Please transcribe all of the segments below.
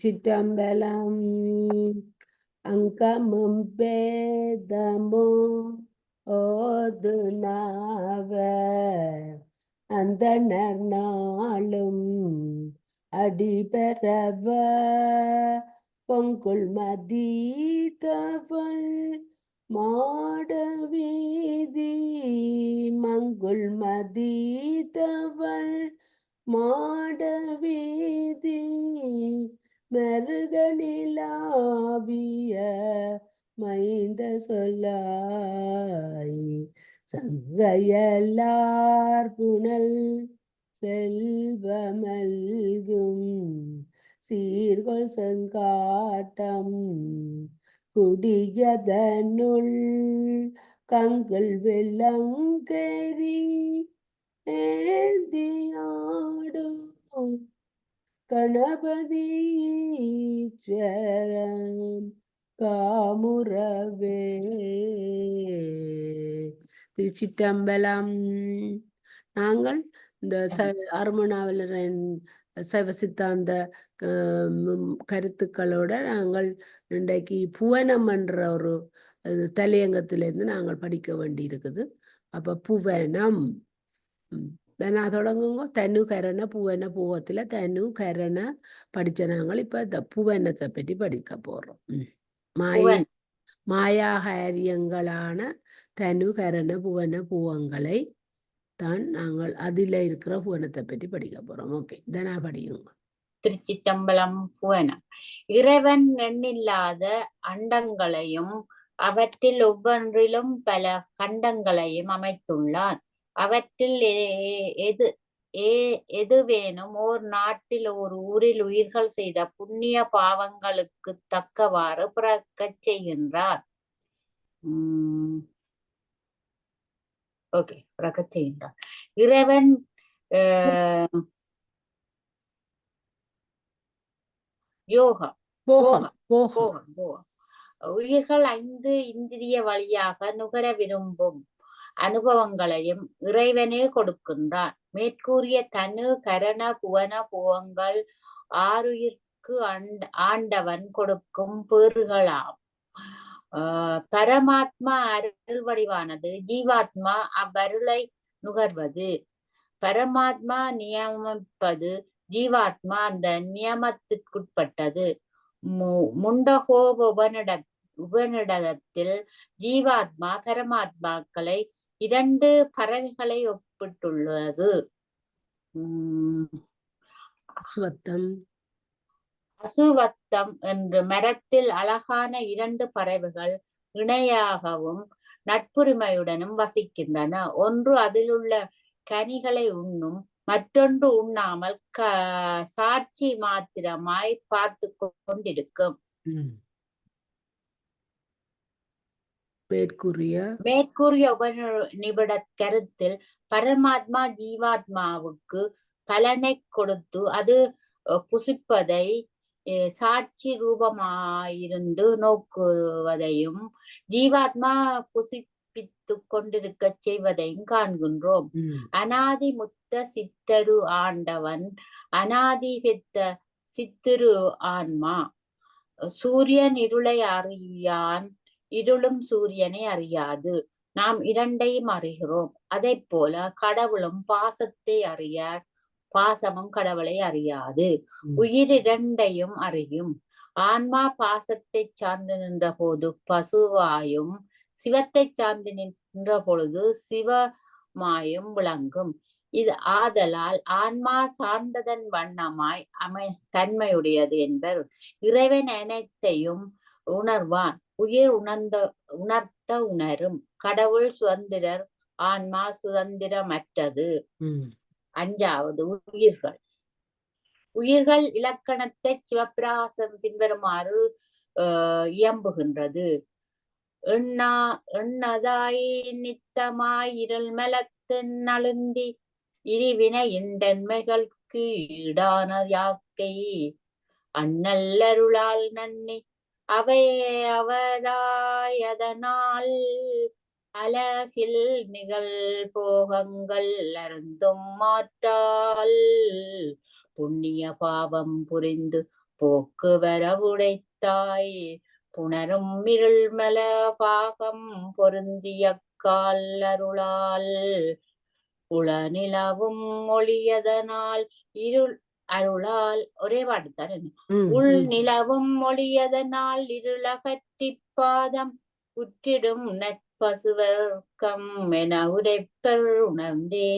சிற்றம்பலம் அங்கமும் பேதமும் ஓது நாவ அந்தணர் நாளும் அடிபெறவ பொங்குள் மதீதவள் மாட வீதி மங்குள் மதீதவள் மாட வீதி மருகனிலாவிய மைந்த சொல்லாய் சங்கையல்லார் புனல் செல்வமல்கும் சீர்கொள் செங்காட்டம் குடியதனுள் கங்குல் விலங்கெறி ஏந்தியாடும் கணபதி ஈஸ்வரன் காமுறவே. திருச்சிற்றம்பலம். நாங்கள் இந்த அருமணாவலரின் சைவ சித்தாந்த கருத்துக்களோட நாங்கள் இன்றைக்கு புவனம் என்ற ஒரு தலையங்கத்திலிருந்து நாங்கள் படிக்க வேண்டி இருக்குது. அப்ப புவனம் நான் தொடங்குங்க. தனு கரண புவன பூவத்துல தனு கரண படிச்ச நாங்கள் இப்ப இந்த புவனத்தை பற்றி படிக்க போறோம். மாயாகாரியங்களான தனு கரண புவன பூவங்களை தான் நாங்கள் அதில் இருக்கிற புவனத்தை பற்றி படிக்க போறோம். ஓகே, தனா படியுங்க. திருச்சிற்றம்பலம். புவனம் இறைவன் எண்ணில்லாத அண்டங்களையும் அவற்றில் ஒவ்வொன்றிலும் பல கண்டங்களையும் அமைத்துள்ளான். அவற்றில் எதுவேனும் ஓர் நாட்டில் ஓர் ஊரில் உயிர்கள் செய்த புண்ணிய பாவங்களுக்கு தக்கவாறு பிறக்கச் செய்கின்றார். ஓகே, பிறக்கச் செய்கின்றார். இறைவன் யோகம் உயிர்கள் 5 இந்திரிய வழியாக நுகர விரும்பும் அனுபவங்களையும் இறைவனே கொடுக்கின்றான். மேற்கூறிய தனு கரண புவன புவங்கள் ஆறுயிர்க்கு ஆண்டவன் கொடுக்கும் பேறுகளாம். பரமாத்மா அருள் வடிவானது. ஜீவாத்மா அவ்வருளை நுகர்வது. பரமாத்மா நியமிப்பது. ஜீவாத்மா அந்த நியமத்திற்குட்பட்டது. முண்டகோப உபனிடத்தில் ஜீவாத்மா பரமாத்மாக்களை 2 பறவைகளை ஒப்பிட்டுள்ளது. அசுவத்தம் என்று மரத்தில் அழகான 2 பறவைகள் இணையாகவும் நட்புரிமையுடனும் வசிக்கின்றன. ஒன்று அதிலுள்ள கனிகளை உண்ணும், மற்றொன்று உண்ணாமல் சாட்சி மாத்திரமாய் பார்த்து கொண்டிருக்கும். மேற்கூறிய உபநிபட கருத்தில் பரமாத்மா ஜீவாத்மாவுக்கு பலனை கொடுத்து அது புசிப்பதை சாட்சி ரூபமாயிருந்து நோக்குவதையும் ஜீவாத்மா புசிப்பித்து கொண்டிருக்க செய்வதையும் காண்கின்றோம். அனாதி முத்த சித்தரு ஆண்டவன் அனாதி பெத்த சித்திரு ஆன்மா. சூரியன் இருளை அறியான், இருளும் சூரியனை அறியாது. நாம் 2ஐயும் அறிகிறோம். அதை போல கடவுளும் பாசத்தை அறியார், பாசமும் கடவுளை அறியாது. உயிர் 2ஐயும் அறியும். ஆன்மா பாசத்தை சார்ந்து நின்ற போது பசுவாயும், சிவத்தை சார்ந்து நின்ற பொழுது சிவமாயும் விளங்கும். இது ஆதலால் ஆன்மா சார்ந்ததன் வண்ணமாய் தன்மையுடையது என்பர். இறைவன் அனைத்தையும் உணர்வான். உயிர் உணர்த்த உணரும். கடவுள் சுதந்திரர், ஆன்மா சுதந்திரமற்றது. 5வது உயிர்கள் இலக்கணத்தை சிவப்பிரகாசம் பின்வருமாறு இயம்புகின்றது. எண்ணதாய் நித்தமாய் இருள் மலத்தின் நழுந்தி இரிவினை இன்மைகளுக்கு ஈடான யாக்கை அண்ணல்லருளால் நன்னி அவை அவராயதனால் அலகில் நிகழ் போகங்கள் அருந்தும் மாற்றால் புண்ணிய பாவம் புரிந்து போக்கு வரவுடைத்தாய் புணரும் இருள்மல பாகம் பொருந்திய கால் அருளால் உளநிலவும் ஒளியதனால் இருள் அருளால் ஒரே பாட்டுத்தான் உள் நிலவும் ஒளியதனால் இருளகற்றிப் பாதம் உற்றிடும் நட்பசுவர்க்கம் என உரைப்பர் உணர்ந்தே.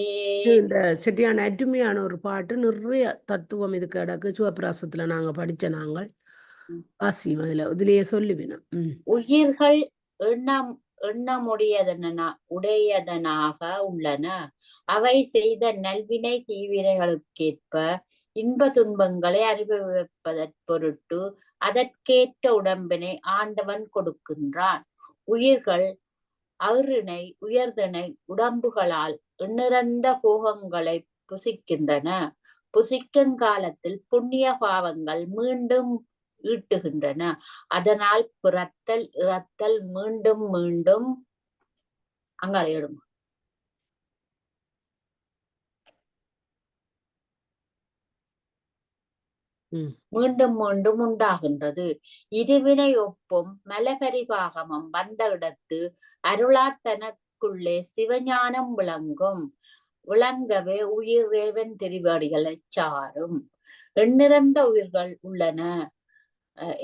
இந்த செட்டியான அருமையான ஒரு பாட்டு, நிறைய தத்துவம் இது கிடக்கு. சிவபிராசத்துல நாங்க படிச்ச நாங்கள் வாசியம் இதுலயே சொல்லுவினோம். உயிர்கள் உடையதனாக உள்ளன. அவை செய்த நல்வினை தீவிரைகளுக்கேற்ப இன்ப துன்பங்களை அனுபவிப்பதற்பொருட்டு அதற்கேற்ற உடம்பினை ஆண்டவன் கொடுக்கின்றான். உயிர்கள் அகிரிணை உயர்திணை உடம்புகளால் எண்ணிறந்த போகங்களை புசிக்கின்றன. புசிக்கும் காலத்தில் புண்ணிய பாவங்கள் மீண்டும் ஈட்டுகின்றன. அதனால் பிறத்தல் இறத்தல் மீண்டும் மீண்டும் அங்காளியிடும் மீண்டும் மீண்டும் உண்டாகின்றது. இருவினை ஒப்பும் மலபரிபாகமும் வந்த இடத்து அருளாத்தனக்குள்ளே சிவஞானம் விளங்கவே உயிர் ரேவன் திருவடிகளை சாரும். எண்ணிறந்த உயிர்கள் உள்ளன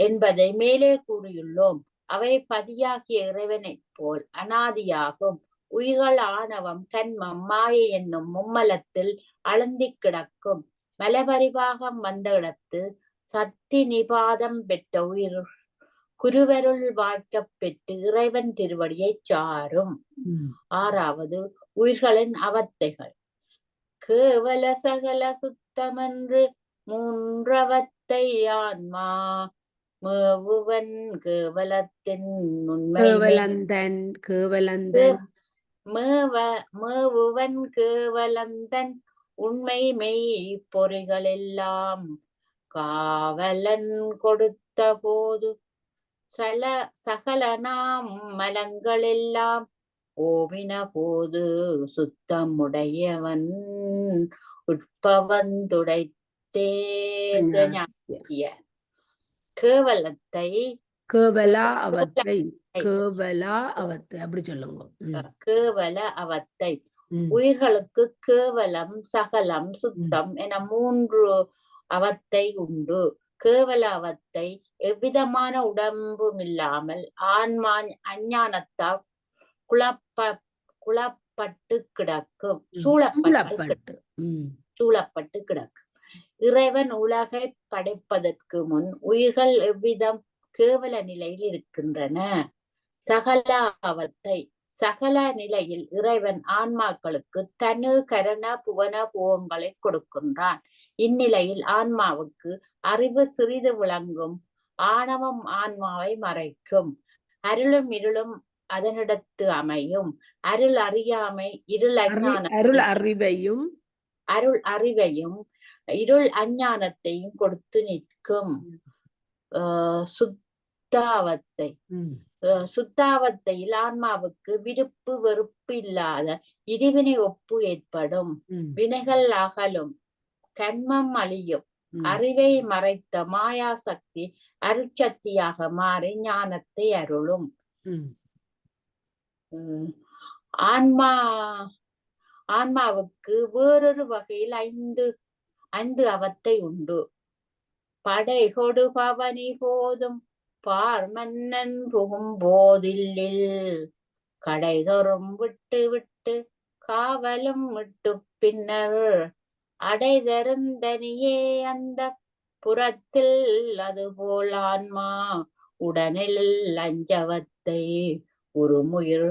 என்பதை மேலே கூறியுள்ளோம். அவை பதியாகிய இறைவனைப் போல் அனாதியாகும். உயிர்கள் ஆணவம் கன்மம் மாயை என்னும் மும்மலத்தில் அழுந்தி கிடக்கும். மலபரிபாகம் வந்த இடத்து சத்தி நிபாதம் பெற்ற உயிர் குருவருள் வாய்க்கப் பெற்று இறைவன் திருவடியை சாரும். ஆறாவது, உயிர்களின் அவத்தைகள். கேவல சகல சுத்தமென்று மூன்றவத்தை ஆன்மா மேவுவன் கேவலத்தின் உண்மை மேவுவன் கேவலந்தன் உண்மை மெய் பொறிகளெல்லாம் காவலன் கொடுத்த போது சகலனாம் மலங்களெல்லாம் ஓவின போது சுத்தமுடையவன் உட்பவந்துடைத்தே. கேவலத்தை அப்படி சொல்லுங்க. கேவல அவத்தை. உயிர்களுக்கு கேவலம் சகலம் சுத்தம் என மூன்று அவத்தை உண்டு. கேவல அவத்தை எவ்விதமான உடம்பும் இல்லாமல் ஆன்மா அஞ்ஞானத்தால் குழப்பட்டு கிடக்கும். சூழப்பட்டு கிடக்கும். இறைவன் உலகை படைப்பதற்கு முன் உயிர்கள் எவ்விதம் கேவல நிலையில் இருக்கின்றன. சகல அவத்தை. சகல நிலையில் இறைவன் ஆன்மாக்களுக்கு தனு கரண புவன போகங்களை கொடுக்கின்றான். இந்நிலையில் ஆன்மாவுக்கு அறிவு சிறிது விளங்கும். ஆணவம் ஆன்மாவை மறைக்கும். அருளும் இருளும் அதனிடத்து அமையும். அருள் அறியாமை அருள் அறிவையும் இருள் அஞ்ஞானத்தையும் கொடுத்து நிற்கும். சுத்தாவத்தையில் ஆன்மாவுக்கு விருப்பு வெறுப்பு இல்லாத இருவினை ஒப்பு ஏற்படும். வினைகள் அகலும். கன்மம் அழியும். அறிவை மறைத்த மாயா சக்தி அருட்சக்தியாக மாறி ஞானத்தை அருளும். ஆன்மாவுக்கு வேறொரு வகையில் ஐந்து அவத்தை உண்டு. படை கொடு பவனி போதும் பார் மன்னன் புகும் போதில்லில் கடைதொறும் விட்டு விட்டு காவலும் விட்டு பின்னர் அடைதருந்தனியே அந்த புறத்தில் அதுபோல் ஆன்மா உடனில் அஞ்சவத்தை உருமுயிர்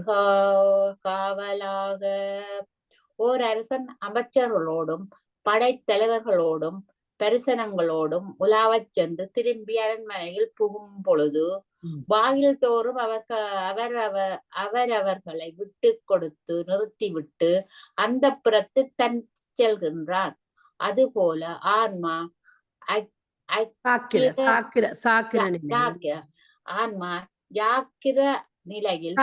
காவலாக. ஓர் அரசன் அமைச்சர்களோடும் படைத்தலைவர்களோடும் பரிசனங்களோடும் உலாவச் சென்று திரும்பி அரண்மனையில் புகும் பொழுது வாயில் தோறும் அவரவர்களை விட்டு கொடுத்து நிறுத்திவிட்டு அந்த புறத்து தன் செல்கின்றான். அதுபோல ஆன்மா ஆன்மா யாக்கிர நிலையில்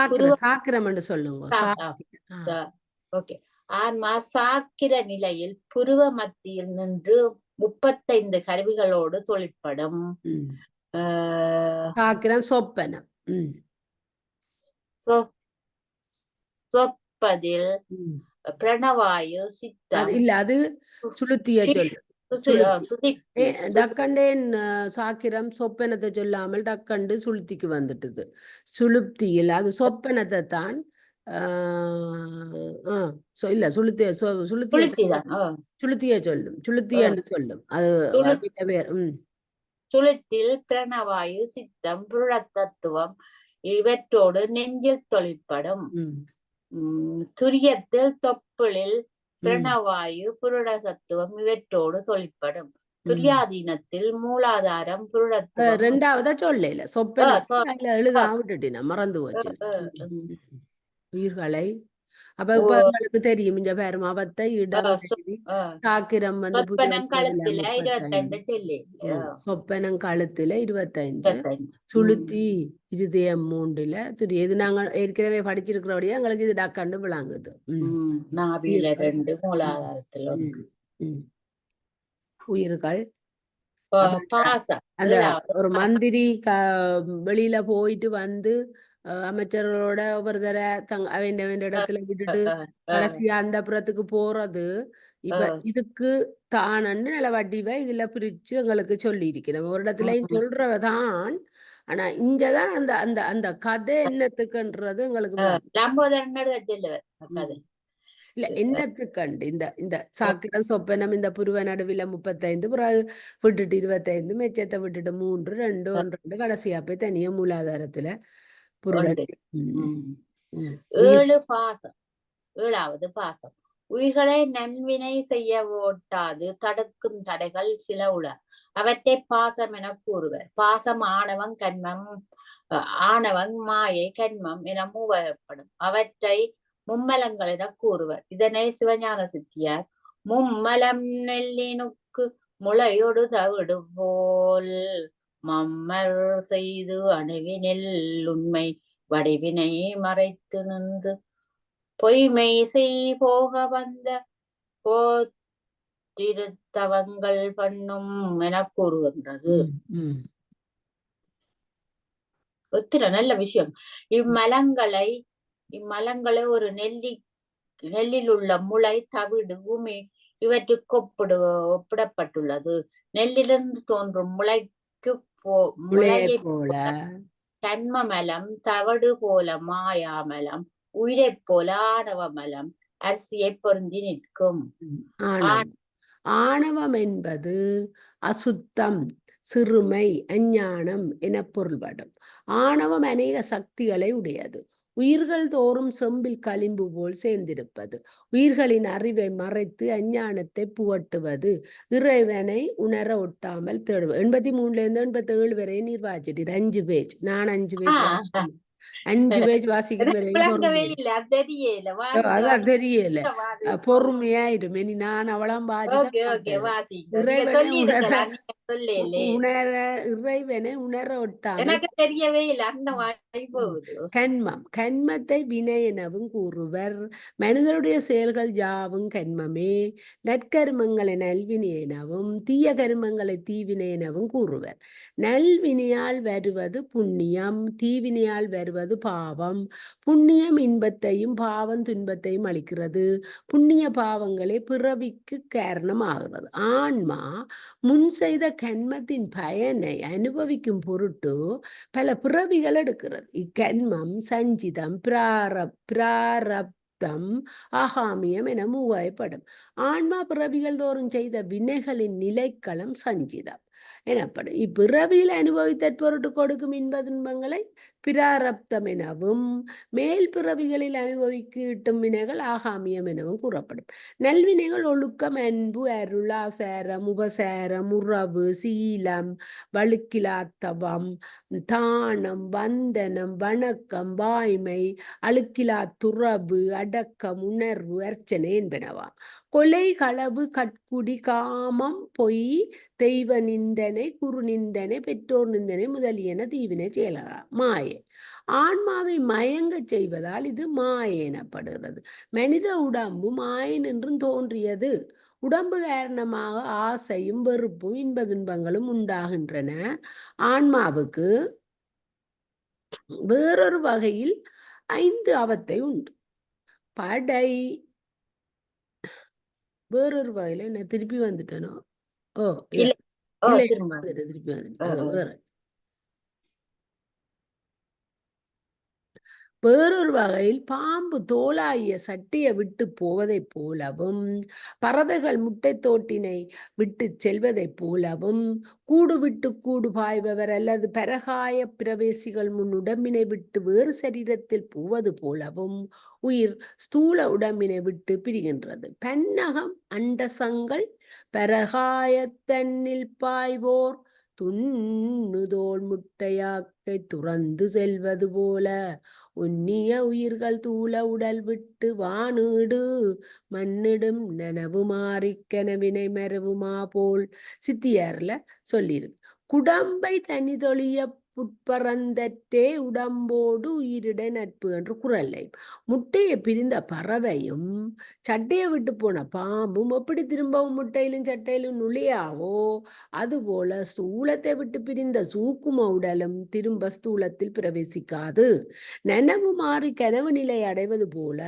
ஆன்மா சாக்கிர நிலையில் புருவ மத்தியில் நின்று 35 கருவிகளோடு தொழிற்படும். ம். ஆஹ் சாக்கிரம் சொப்பனம். ம். சொ- சொற்பதில் ம். பிரணவாயு அது சித்தம் இல்ல, அது சுளுத்திய சொல்லு. சுளுத்தி. சுதிப்தி டக்கண்டேன் சாக்கிரம் சொப்பனத்தை சொல்லாமல் டக்கண்டு சுளுத்திக்கு வந்துட்டுது. சுளுப்தியில் அது சொப்பனத்தை தான். இல்ல சுளுத்திய சுளுத்திய சுளுத்திதான். சுளுத்திய சொல்லும். சுளுத்தியன்னு சொல்லும். அது பின்ன பேர். சுளுத்தில் பிரணவாயு சித்தம் புருடத்தத்துவம் இவற்றோடு நெஞ்சில் தொழிற்படும். துரியத்தில் தொப்புளில் பிரணவாயு புருட தத்துவம் இவற்றோடு தொழிற்படும். துரியாதீனத்தில் மூலாதாரம் புருடத்துவம். 2ஆவதா சொல்லல சொப்பன எழுதாம விட்டுட்டினா மறந்து போச்சு. உயிர்களை அப்ப இப்ப எங்களுக்கு தெரியும். இங்க பாரும் அவத்தை இடம் சாக்கிரம் வந்து கழுத்துல 25 சொல்லி சொப்பனம் கழுத்துல 25 சுளுத்தி இருதயம் 3ல இது நாங்க ஏற்கனவே படிச்சிருக்கிறபடியா எங்களுக்கு இது டக்கண்டு விளங்குது. நாபில 2 மூலாதாரத்துல உயிர்கள் பாசம். அந்த ஒரு மந்திரி வெளியில போயிட்டு வந்து அமைச்சர்களோட ஒவ்வொரு தர அவன் இடத்துல விட்டுட்டு கடைசியா அந்த புறத்துக்கு போறது. இப்ப இதுக்கு தானன்னு நல்ல வடிவ இதுல பிரிச்சு எங்களுக்கு சொல்லி இருக்கிறோம். ஒரு இடத்துலயும் சொல்றவதான். ஆனா இங்கதான் அந்த அந்த அந்த கதை என்னத்துக்குன்றது எங்களுக்கு இல்ல என்னத்துக்கண்டு இந்த இந்த சாக்கிரம் சொப்பனம் இந்த புருவ நடுவில 35 பிறகு விட்டுட்டு 25 மெச்சத்தை விட்டுட்டு 3 2 1 2 கடைசியா போய் தனியா மூலாதாரத்துல புருடன். 7 பாசம். 7வது பாசம். உயிர்களை நன்வினை செய்ய ஓட்டாது தடுக்கும் தடைகள் சில உள. அவற்றை பாசம் என கூறுவர். பாசம் ஆணவம் கன்மம் ஆணவம் மாயை கன்மம் என மூவகப்படும். அவற்றை மும்மலங்கள் என கூறுவர். இதனை சிவஞான சித்தியார் மும்மலம் நெல்லினுக்கு முளையொடு தவிடு போல் மம்மர் செய்து அணுவினில் உண்மை வடிவினை மறைத்து நின்று பொய்மை செய் போக வந்த போத்திருத்தவங்கள் பண்ணும் என கூறுகின்றது. ஒத்திர நல்ல விஷயம். இம்மலங்களை ஒரு நெல்லில் உள்ள முளை தவிடு பூமி இவற்றுக்கு ஒப்பிடப்பட்டுள்ளது. நெல்லிலிருந்து தோன்றும் முளைக்கு முளையை போல கன்மமலம், தவடு போல மாயாமலம், உயிரை போல ஆணவமலம் அரிசியை பொருந்தி நிற்கும். ஆணவம் என்பது அசுத்தம், சிறுமை, அஞ்ஞானம் என பொருள்படும். ஆணவம் அநேக சக்திகளை உடையது. உயிர்கள் தோறும் செம்பில் களிம்பு போல் சேர்ந்திருப்பது. உயிர்களின் அறிவை மறைத்து அஞ்ஞானத்தை புகட்டுவது. இறைவனை உணர ஒட்டாமல் தேடுவது. 83லேருந்து 87 வரை நீர் வாசிட்டு 5 பேஜ். நான் 5 பேஜ் 5 பேஜ் வாசிக்கும் அதான் தெரியல. பொறுமையாயிடும். இனி நான் அவளாம் இறைவனை உணர ஒட்டாமல் தெரியவே இல்லை. அந்த கன்மம் கன்மத்தை வினை எனவும் கூறுவர். மனிதனுடைய செயல்கள் யாவும் கன்மமே. நற்கருமங்களை நல்வினை எனவும் தீய கருமங்களை தீவினை எனவும் கூறுவர். நல்வினையால் வருவது புண்ணியம், தீவினையால் வருவது பாவம். புண்ணியம் இன்பத்தையும் பாவம் துன்பத்தையும் அளிக்கிறது. புண்ணிய பாவங்களே பிறவிக்கு காரணமாகிறது. ஆன்மா முன் செய்த கன்மத்தின் பயனை அனுபவிக்கும் பொருட்டு பல பிறவிகள் எடுக்கிறது. இக்கன்மம் சஞ்சிதம், பிராரப்தம், ஆகாமியம் என மூவகைப்படும். ஆன்மா பிறவிகள் தோறும் செய்த வினைகளின் நிலைக்களம் சஞ்சிதம் எனப்படும். இப்பிறவியில் அனுபவித்த பொருட்டு கொடுக்கும் இன்ப துன்பங்களை பிராரப்தம் எனவும் மேல் பிறவிகளில் அனுபவிக்கும் வினைகள் ஆகாமியம் எனவும் கூறப்படும். நல்வினைகள் ஒழுக்கம், அன்பு, அருள், ஆசாரம், உபசாரம், உறவு, சீலம், வழுக்கிலாத்தவம், தானம், வந்தனம், வணக்கம், வாய்மை, அழுக்கிலா துறவு, அடக்கம், உணர்வு, அர்ச்சனை என்பனவாம். கொலை, களவு, கட்குடி, காமம், பொய், தெய்வ நிந்தனை, குரு நிந்தனை, பெற்றோர் நிந்தனை முதலியன தீவினை செயலாம். மாயை ஆன்மாவை மயங்க செய்வதால் இது மாயை எனப்படுகிறது. மனித உடம்பு மாயை நின்றும் தோன்றியது. உடம்பு காரணமாக ஆசையும் வெறுப்பும் இன்ப துன்பங்களும் உண்டாகின்றன. ஆன்மாவுக்கு வேறொரு வகையில் 5 அவத்தை உண்டு. படை வேறொரு வகையில என்ன திருப்பி வந்துட்டேனோ? ஓ இல்ல இல்ல திரும்ப திருப்பி வந்துட்டேன். அது வேற. வேறொரு வகையில் பாம்பு தோலாகிய சட்டியை விட்டு போவதைப் போலவும், பறவைகள் முட்டை தோட்டினை விட்டு செல்வதைப் போலவும், கூடு விட்டு கூடு பாய்பவர் அல்லது பரகாய பிரவேசிகள் முன் உடம்பினை விட்டு வேறு சரீரத்தில் போவது போலவும் உயிர் ஸ்தூல உடம்பினை விட்டு பிரிகின்றது. பன்னகம் அண்டசங்கள் பரகாயத்தன்னில் பாய்வோர் துண்ணுதோல் முட்டையாக்கை துறந்து செல்வது போல உன்னிய உயிர்கள் தூள உடல் விட்டு வானீடு மண்ணிடும் நனவு மாறிக் கனவினை மரவுமா போல் சித்தியார்ல சொல்லியிருக்கு. குடம்பை தனிதொழிய புட்பறந்தற்றே உடம்போடு உயிரிட நட்பு என்று குறளை. முட்டையை பிரிந்த பறவையும் சட்டையை விட்டு போன பாம்பும் எப்படி திரும்பவும் முட்டையிலும் சட்டையிலும் நுழையாவோ அதுபோல ஸ்தூலத்தை விட்டு பிரிந்த சூக்கும உடலும் திரும்ப ஸ்தூலத்தில் பிரவேசிக்காது. நனவு மாறி கனவு நிலை அடைவது போல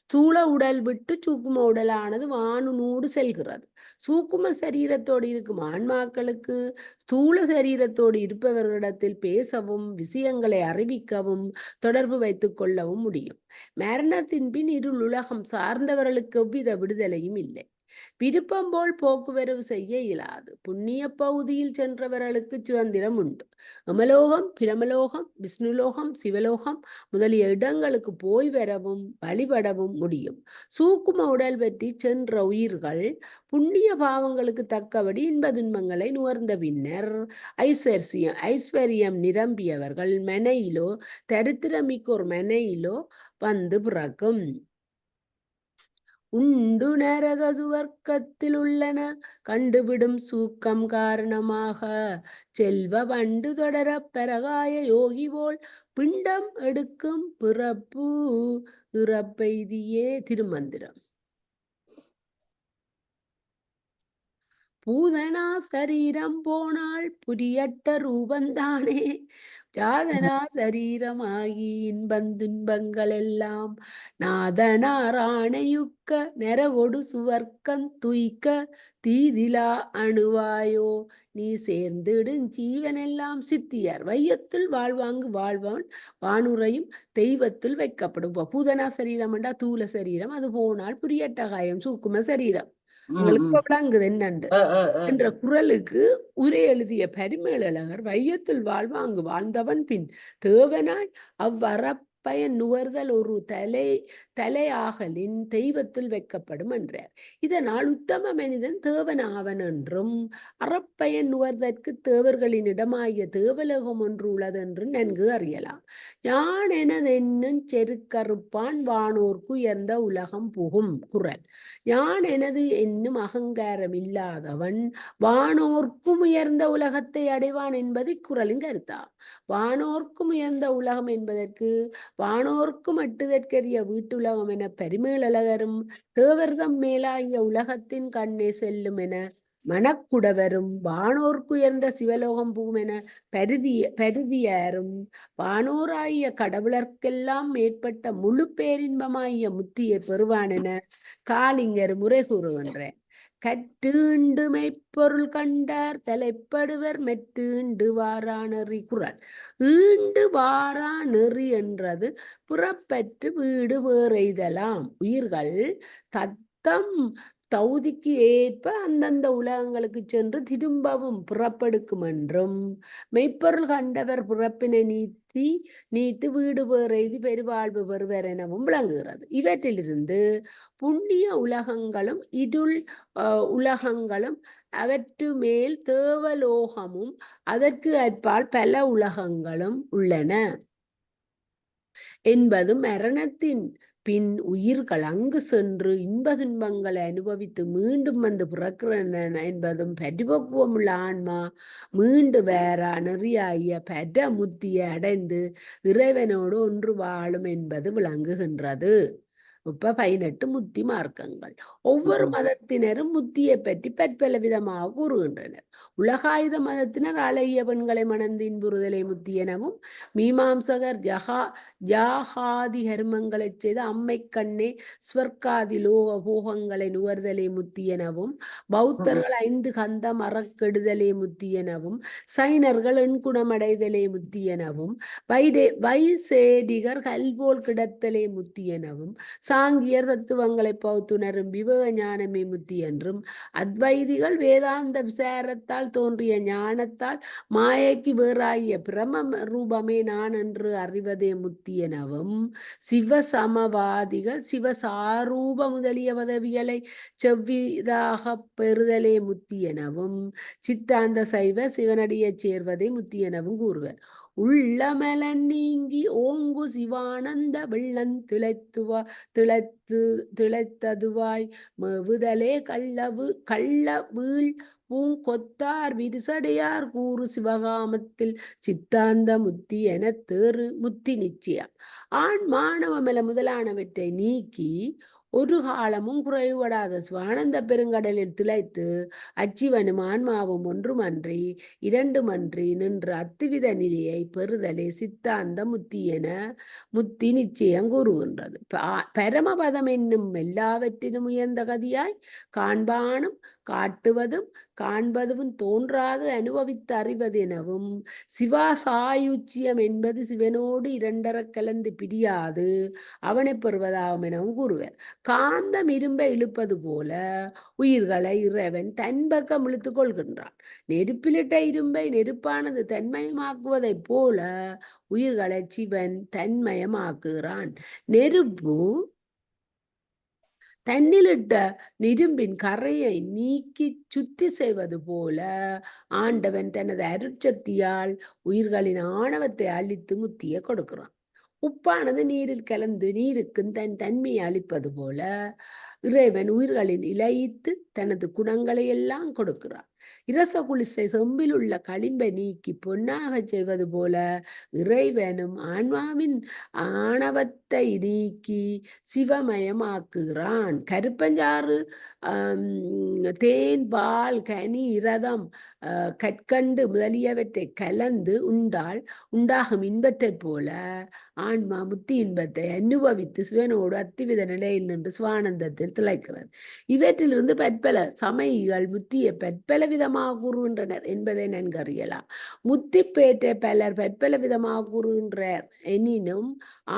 ஸ்தூல உடல் விட்டு சூக்கும உடலானது வானுநூடு செல்கிறது. சூக்கும சரீரத்தோடு இருக்கும் ஆன்மாக்களுக்கு ஸ்தூல சரீரத்தோடு இருப்பவர்களிடத்தில் பேசவும் விஷயங்களை அறிவிக்கவும் தொடர்பு வைத்துக் கொள்ளவும் முடியும். மரணத்தின் பின் இருள் உலகம் சார்ந்தவர்களுக்கு எவ்வித விடுதலையும் இல்லை. விருப்பம் போல் போக்குவரவு செய்ய இயலாது. புண்ணிய பகுதியில் சென்றவர்களுக்கு சுதந்திரம் உண்டு. அமலோகம், பிரமலோகம், விஷ்ணுலோகம், சிவலோகம் முதலிய இடங்களுக்கு போய் வரவும் வழிபடவும் முடியும். சூக்கும உடல் பற்றி சென்ற உயிர்கள் புண்ணிய பாவங்களுக்கு தக்கபடி இன்ப துன்பங்களை நுகர்ந்த பின்னர் ஐஸ்வர்யம் நிரம்பியவர்கள் மனையிலோ தரித்திரமிக்கோர் மனையிலோ வந்து பிறக்கும். உண்டு நரக சுவர்க்கத்தில் உள்ளன கண்டுவிடும் சூக்கம் காரணமாக செல்வ வண்டு தொடர பரகாய யோகி போல் பிண்டம் எடுக்கும் பிறப்பு இறப்பெய்தியே. திருமந்திரம். பூதனா சரீரம் போனால் புரியட்ட ரூபந்தானே ஜாதனா சரீரமாகி இன்பந்துன்பங்கள் எல்லாம் நாதனாராணையுக்க நரகொடு சுவர்க்கம் துய்க்க தீதிலா அணுவாயோ நீ சேர்ந்திடும் ஜீவனெல்லாம் சித்தியார் வையத்துள் வாழ்வாங்கு வாழ்வன் வானுரையும் தெய்வத்துள் வைக்கப்படும். பூதனா சரீரம் என்றா தூல சரீரம், அது போனால் புரியட்ட காயம் சூக்கும சரீரம். உங்களுக்கு விளங்குது என்னண்டு என்ற குறளுக்கு உரை எழுதிய பரிமேலழகர் வையத்துள் வாழ்வாங்கு வாழ்ந்தவன் பின் தேவனாய் அவ்வறப்பயன் நுகர்தல் ஒரு தலையாகலின் தெய்வத்தில் வைக்கப்படும் என்றார். இதனால் உத்தம மனிதன் தேவனாவன் என்றும் அறப்பயன் நுகர்தற்கு தேவர்களின் இடமாகிய தேவலோகம் ஒன்று உள்ளதென்று நன்கு அறியலாம். யான் எனதென்னும் செருக்கறுப்பான் வானோர்க்கு உயர்ந்த உலகம் புகும். குறள். யான் எனது என்னும் அகங்காரம் இல்லாதவன் வானோர்க்கும் உயர்ந்த உலகத்தை அடைவான் என்பது இக்குறளின் கருத்தா. வானோர்க்கும் உயர்ந்த உலகம் என்பதற்கு வானோர்க்கும் எட்டுதற்கரிய வீட்டுலகம் என பரிமேலழகரும் தேவர்தம் மேலாகிய உலகத்தின் கண்ணே செல்லும் என மணக்குடவரும் வானோர்க்கு உயர்ந்த சிவலோகம் புகும் என பருதியாரும் வானோராகிய கடவுளர்க்கெல்லாம் மேற்பட்ட முழு பேரின்பமாகிய முத்தியை பெறுவான் என காளிங்கர் முறை கூறுகின்றேன். கற்றீண்டு மெய்ப்பொருள் கண்டார் தலைப்படுவர் மெற்றீண்டு வாரா நெறி. குறள். ஈண்டு வாரா நெறி என்றது புறப்பற்று வீடு வேறெய்தலாம். உயிர்கள் தத்தம் தகுதிக்கு ஏற்ப அந்தந்த உலகங்களுக்கு சென்று திரும்பவும் புறப்படுக்கும் என்றும் மெய்ப்பொருள் கண்டவர் பிறப்பினை நீத்து வீடு வேறெய்தி பெருவாழ்வு பெறுவர் எனவும் விளங்குகிறது. இவற்றிலிருந்து புண்ணிய உலகங்களும் இருள் உலகங்களும் அவற்று மேல் தேவலோகமும் அதற்கு அப்பால் பல உலகங்களும் உள்ளன என்பதும் மரணத்தின் பின் உயிர்கள் அங்கு சென்று இன்ப துன்பங்களை அனுபவித்து மீண்டும் வந்து பிறக்கிறன என்பதும் பரிபக்குவமுள்ள ஆன்மா மீண்டு வேற நெறியாகிய பர முத்தியை அடைந்து இறைவனோடு ஒன்று வாழும் என்பது விளங்குகின்றது. இப்ப 18 முத்தி மார்க்கங்கள். ஒவ்வொரு மதத்தினரும் முத்தியை பற்றி பற்பல விதமாக கூறுகின்றனர். உலகாயுத மதத்தினர் அழகிய பெண்களை மணந்து இன்புறுதலை முத்தி எனவும், மீமாம்சகர் ஜாகாதி கர்மங்களைச் செய்த அம்மை கண்ணே ஸ்வர்க்காதி லோக போகங்களை நுகர்தலை முத்தி எனவும், பௌத்தர்கள் 5 கந்தம் அறக்கெடுதலே முத்தி எனவும், சைனர்கள் எண்குணமடைதலே முத்தி எனவும், வைசேடிகர் கல்போல் கிடத்தலே முத்தி எனவும், சாங்கியர் தத்துவங்களை பௌத்துணரும் விவேக ஞானமே முத்தி என்றும், அத்வைதிகள் வேதாந்த விசாரத்தால் தோன்றிய ஞானத்தால் மாயைக்கு வேறாகிய பிரம ரூபமே நான் என்று அறிவதே முத்தி எனவும், சிவசமவாதிகள் சிவசாரூப முதலிய பதவிகளை செவ்விதாக பெறுதலே முத்தி எனவும், சித்தாந்த சைவ சிவனடியைச் சேர்வதே முத்தி எனவும் கூறுவர். உள்ளமலன் நீங்கி ஓங்கு சிவானந்த வெள்ளம் திளைத்ததுவாய் மேவுதலே கள்ள வீழ் பூங்கொத்தார் விரிசடையார் கூறு சிவகாமத்தில் சித்தாந்த முத்தி என தேறு முத்தி நிச்சயம். ஆண் மாணவமல முதலானவற்றை நீக்கி ஒரு காலமும் குறைபடாத சிவானந்த பெருங்கடலில் திளைத்து அச்சிவனும் ஆன்மாவும் ஒன்றுமன்றி இரண்டுமன்றி நின்ற அத்துவித நிலையை பெறுதலே சித்தாந்த முத்தி என முத்தி நிச்சயம் கூறுகின்றது. பரமபதம் என்னும் எல்லாவற்றினும் உயர்ந்த கதியாய் காண்பானும் காட்டுவதும் காண்பதும் தோன்றாது அனுபவித்து அறிவது எனவும், சிவாசாயுச்சியம் என்பது சிவனோடு இரண்டர கலந்து பிரியாது அவனை பெறுவதாகும் எனவும் கூறுவர். காந்தம் இரும்பை இழுப்பது போல உயிர்களை இறைவன் தன் பக்கம் இழுத்துக் கொள்கின்றான். நெருப்பிலிட்ட இரும்பை நெருப்பானது தன்மயமாக்குவதைப் போல உயிர்களை சிவன் தன்மயமாக்குகிறான். நெருப்பு தன்னிலிட்ட இரும்பின் கரையை நீக்கி சுத்தி செய்வது போல ஆண்டவன் தனது அருட்சக்தியால் உயிர்களின் ஆணவத்தை அழித்து முத்தியை கொடுக்கிறான். உப்பானது நீரில் கலந்து நீருக்கு தன் தன்மையை அளிப்பது போல இறைவன் உயிர்களின் இலயித்து தனது குணங்களை எல்லாம் கொடுக்கிறார். இரச குளிசை செம்பில் உள்ள களிம்பை நீக்கி பொன்னாக செய்வது போல இறைவனும் ஆன்மாவின் ஆணவத்தை நீக்கி சிவமயமாக்குகிறான். கருப்பஞ்சாறு, தேன், பால், கனி, இரதம், கற்கண்டு முதலியவற்றை கலந்து உண்டால் உண்டாகும் இன்பத்தை போல ஆன்மா முத்தி இன்பத்தை அனுபவித்து சிவனோடு அத்திவித நிலையில் நின்று சிவானந்தத்தில் திளைக்கிறது. இவற்றிலிருந்து பற்பல சமயிகள் முத்தியை பற்பல விதமாக கூறுகின்றனர் என்பதை நன்கறியலாம். முத்தி பேற்றை பலர் பற்பல விதமாக கூறுகின்றார் எனினும்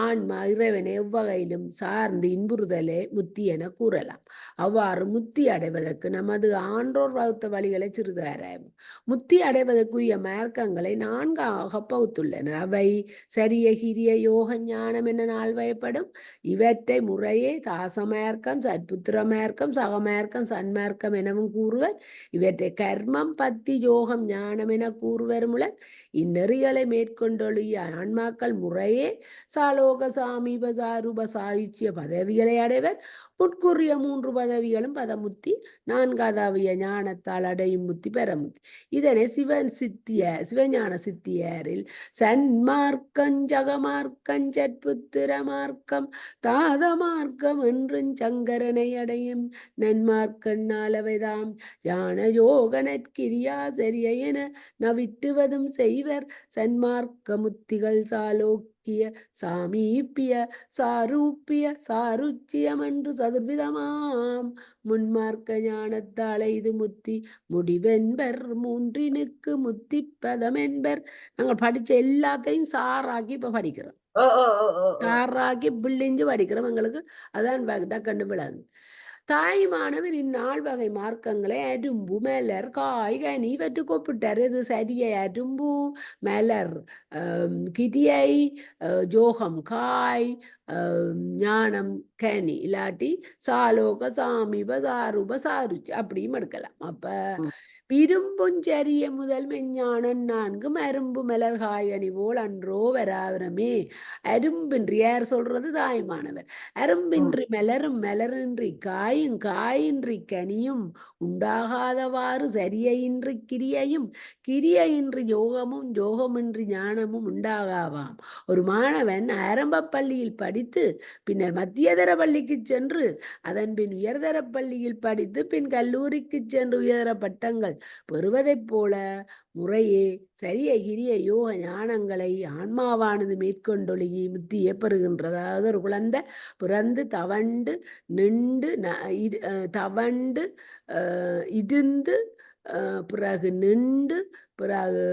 ஆன்மா இறைவனை எவ்வகையிலும் சார்ந்து இன்புறுதலே முத்தி என கூறலாம். அவ்வாறு முத்தி அடைவதற்கு நமது ஆன்றோர் வகுத்த வழிகளை சிறிது ஆராய்வோம். முத்தி அடைவதற்குரிய மார்க்கங்களை 4ஆக பகுத்துள்ளனர். அவை சரிய, கிரிய, யோக, ஞானம் என 4 வகைப்படும். இவற்றை முறையே தாசமார்க்கம், சத்புத்திர மார்க்கம், சகமார்க்கம், சன்மார்க்கம் எனவும் கூறுவர். இவற்றை கர்மம், பத்தி, யோகம், ஞானம் என கூறுவர் முலர். இந்நெறிகளை மேற்கொண்டொழிய ஆன்மாக்கள் முறையே சாலோக, சாமீப, சாரூப, சாயுச்சிய பதவிகளை அடைவர். முற்கூறிய 3 பதவிகளும் பதமுத்தி, 4ஆவதாகிய ஞானத்தால் அடையும் முத்தி பெறமுத்தி. இதனை சிவஞான சித்தியாரில் சன்மார்க்கம், ஜகமார்க்கம், சற்புத்திர மார்க்கம், தாத மார்க்கம் என்றும் சங்கரனை அடையும் நன்மார்க்கன் நாளவைதாம் ஞான யோக நற்கிரியா சரிய என நவிட்டுவதும் செய்வர். சன்மார்க்க முத்திகள் சாலோக்கிய, சாமீப்பிய, சாரூப்பிய, சாருச்சியம் என்று சதுர்விதமாம். முன்மார்க்க ஞானத்தாலே இது முத்தி முடிவென்பர். 3னுக்கு முத்தி பதம் என்பர். நாங்கள் படிச்ச எல்லாத்தையும் சாராக்கி இப்ப படிக்கிறோம். சாராக்கி பிள்ளைஞ்சு படிக்கிறோம். எங்களுக்கு அதான் டக்குன்னு விளங்கு. தாய்மானவர் இந்நாள் வகை மார்க்கங்களை அரும்பு, மலர், காய், கனி இவற்றுக்கு ஒப்பிட்டார். இது சரியை அரும்பு, மலர் கிரியை, ஜோகம் காய், ஞானம் கனி, இல்லாட்டி சாலோக, சாமீப, சாரூப, சாருச்சி அப்படியும் எடுக்கலாம். அப்ப விரும்புஞ்சரிய முதல் மெஞ்ஞானன் நான்கும் அரும்பு மலர்காய் அணிவோல் அன்றோ வராவரமே. அரும்பின்றி யார் சொல்றது? தாய்மானவர். அரும்பின்றி மலரும் மலரின்றி காயும் காயின்றி கனியும் உண்டாகாதவாறு சரியையின்றி கிரியையும் கிரியையின்றி யோகமும் யோகமின்றி ஞானமும் உண்டாகாவாம். ஒரு மாணவன் ஆரம்ப பள்ளியில் படித்து பின்னர் மத்தியதர பள்ளிக்கு சென்று அதன் பின் உயர்தர பள்ளியில் படித்து பின் கல்லூரிக்கு சென்று உயர்தர பட்டங்கள் பெறுவதைப் போல முறையே சரிய கிரிய யோக ஞானங்களை ஆன்மாவானது மேற்கொண்டொழுகி முத்தியை பெறுகின்றது. அதாவது ஒரு குழந்தை பிறந்து தவண்டு நின்று தவண்டு இருந்து பிறகு நின்று பிறகு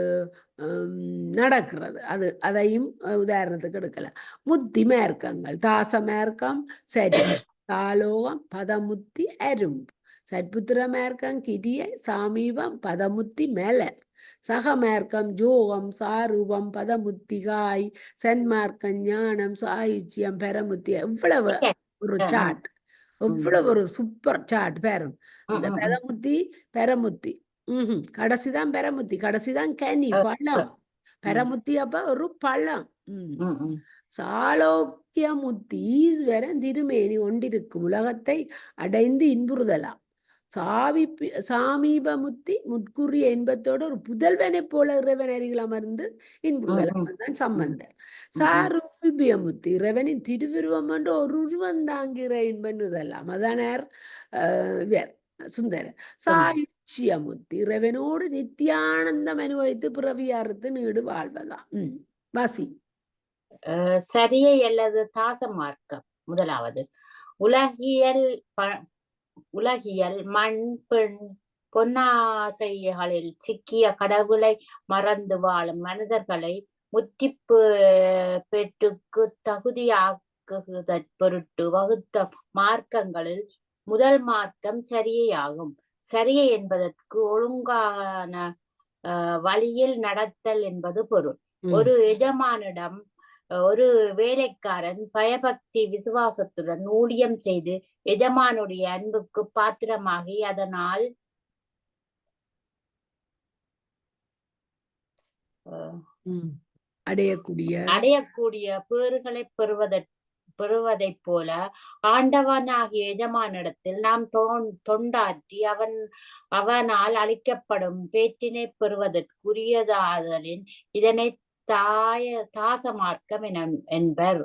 நடக்கிறது. அதையும் உதாரணத்துக்கு எடுக்கலாம். முத்தி மேர்க்கங்கள் தாச மேர்க்கம் சரி காலோகம் பதமுத்தி அரும்பு சற்புத்திர மேர்க்கம் கிரிய சாமீபம் பதமுத்தி மலர் சகமேர்க்கம் ஜோகம் சாரூபம் பதமுத்தி காய் சன்மார்க்கம் ஞானம் சாயுச்சியம் பெரமுத்தி. எவ்வளவு ஒரு சாட், எவ்வளவு ஒரு சூப்பர் சாட் பேரும். இந்த பெரமுத்தி பெரமுத்தி கடைசிதான் பெரமுத்தி, கடைசிதான் கனி பழம். பெரமுத்தி அப்ப ஒரு பழம். சாலோக்கியமுத்தி ஈஸ்வரன் திருமேனி கொண்டிருக்கும் உலகத்தை அடைந்து இன்புறுதலாம். சாமீபமுத்தி முட்குறிய இன்பத்தோடு ஒரு புதல்வனை போல இறைவன் அருகில் அமர்ந்து இன்புறுதலாம் சம்பந்தர். சாரூபியமுத்தி இறைவனின் திருவுருவம் என்று ஒரு உருவம் தாங்கிற இன்பன்னுதலாம். அதானார் சுந்தரர். சாயுச்சியமுத்தி இறைவனோடு நித்தியானந்தம் அனுபவித்து பிறவியாரத்து நீடு வாழ்வதாம். வாசி. சரியை அல்லது தாச மார்க்கம். முதலாவது உலகியல் மண் பெண் பொன்னாசைகளில் சிக்கிய கடவுளை மறந்து வாழும் மனிதர்களை முத்தி பெற்றுக்கு தகுதியாக்குதற் பொருட்டு வகுத்த மார்க்கங்களில் முதல் மார்க்கம் சரியாகும். சரியை என்பதற்கு ஒழுங்கான வழியில் நடத்தல் என்பது பொருள். ஒரு எஜமானிடம் ஒரு வேலைக்காரன் பயபக்தி விசுவாசத்துடன் ஊழியம் செய்து எஜமானுடைய அன்புக்கு பாத்திரமாகி அதனால் அடையக்கூடிய பேறுகளை பெறுவதைப் போல ஆண்டவனாகிய எஜமானிடத்தில் நாம் தொண்டாற்றி அவனால் அளிக்கப்படும் பேற்றினை பெறுவதற்குரியதாதலின் இதனை தாச மார்க்கம் என்பர்.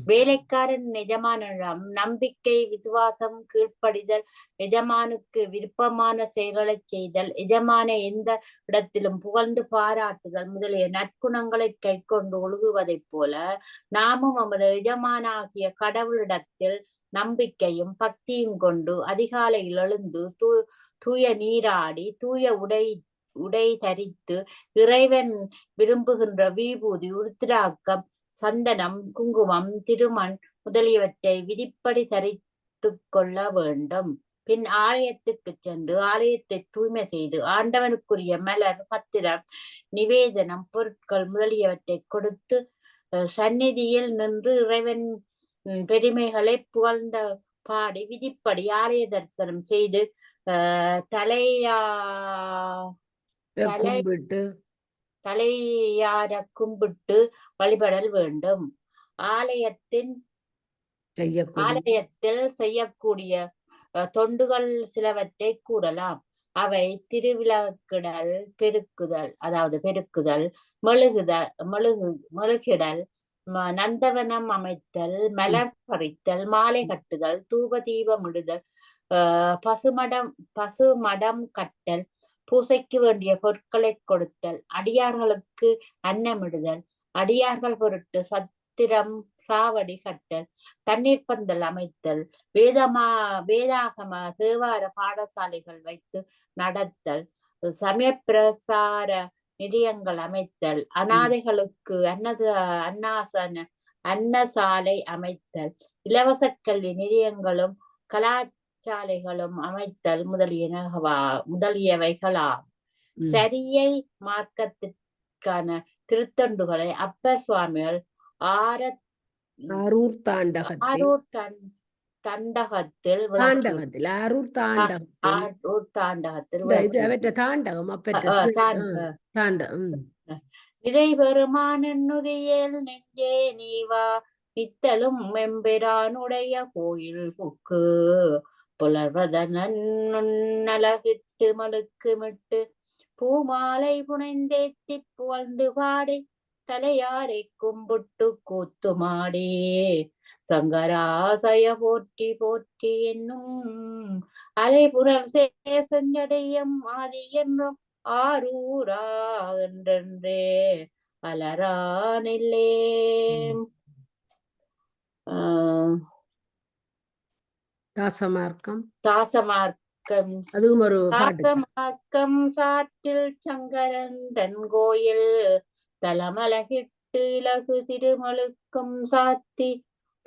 வேலைக்காரன் எஜமானிடம் நம்பிக்கை விசுவாசம் கீழ்ப்படிதல் எஜமானுக்கு விருப்பமான செயல்களை செய்தல் எஜமான எந்த இடத்திலும் புகழ்ந்து பாராட்டுதல் முதலிய நற்குணங்களை கை கொண்டு ஒழுகுவதைப் போல நாமும் நமது எஜமானாகிய கடவுளிடத்தில் நம்பிக்கையும் பக்தியும் கொண்டு அதிகாலையில் எழுந்து தூய நீராடி தூய உடை தரித்து இறைவன் விரும்புகின்ற விபூதி உருத்திராக்கம் சந்தனம் குங்குமம் திருமண் முதலியவற்றை விதிப்படி தரித்து கொள்ள வேண்டும். பின் ஆலயத்துக்கு சென்று ஆலயத்தை தூய்மை செய்து ஆண்டவனுக்குரிய மலர் பத்திரம் நிவேதனம் பொருட்கள் முதலியவற்றை கொடுத்து சந்நிதியில் நின்று இறைவன் பெருமைகளை புகழ்ந்த பாடி விதிப்படி ஆலய தரிசனம் செய்து தலையார கும்பிட்டு வழிபடல் வேண்டும். ஆலயத்தில் செய்யக்கூடிய தொண்டுகள் சிலவற்றை கூறலாம். அவை திருவிளக்கிடல் பெருக்குதல், அதாவது பெருக்குதல், மெழுகிடல், நந்தவனம் அமைத்தல், மலர் பறித்தல், மாலை கட்டுதல், தூப தீபம் இடுதல், பசுமடம் கட்டல், பூசைக்கு வேண்டிய பொருட்களை கொடுத்தல், அடியார்களுக்கு அன்னமிடுதல், அடியார்கள் பொருட்டு சத்திரம் சாவடி கட்டல், தண்ணீர் பந்தல் அமைத்தல், வேதாகம தேவார பாடசாலைகள் வைத்து நடத்தல், சமய பிரசார நிலையங்கள் அமைத்தல், அநாதைகளுக்கு அன்னசாலை அமைத்தல், இலவச கல்வி நிலையங்களும் கலாச்சாலைகளும் அமைத்தல் முதலியவைகளாம். சரியை மார்க்கத்திற்கான திருத்தொண்டுகளை அப்பர் சுவாமிகள் ஆரூர் தண்டகத்தில் தாண்டகத்தில் அரூர் தாண்டகத்தில் ஆரூர் தாண்டகத்தில் இது விளக்கி அவற்ற தாண்டகம் அப்பற்ற தாண்டம் இதை பெருமானென்னுதியேல் நெஞ்சே நீவா நித்தலும் மெம்பெரானுடைய கோயில் புக்கு புலர்வதனன் நலகிட்டு மலுக்குமிட்டு பூமாலை புனைந்தேத்தி புகழ்ந்து பாடி தலையாரை கும்பிட்டு கூத்துமாடி சங்கராசய போற்றி போற்றி என்னும் அலைபுரல் சேசஞ்சடையம் ஆதி என்றும் ஆரூரா என்றென்றே அலரானில்லே. தாசமார்க்கம் தாசமார்க்கம் அதுவும் ஒரு பாட்டு. தாசமார்க்கம் சாற்றில் சங்கரன் தன் கோயில் தலமலகிட்டு இலகு திருமலுக்கும் சாத்தி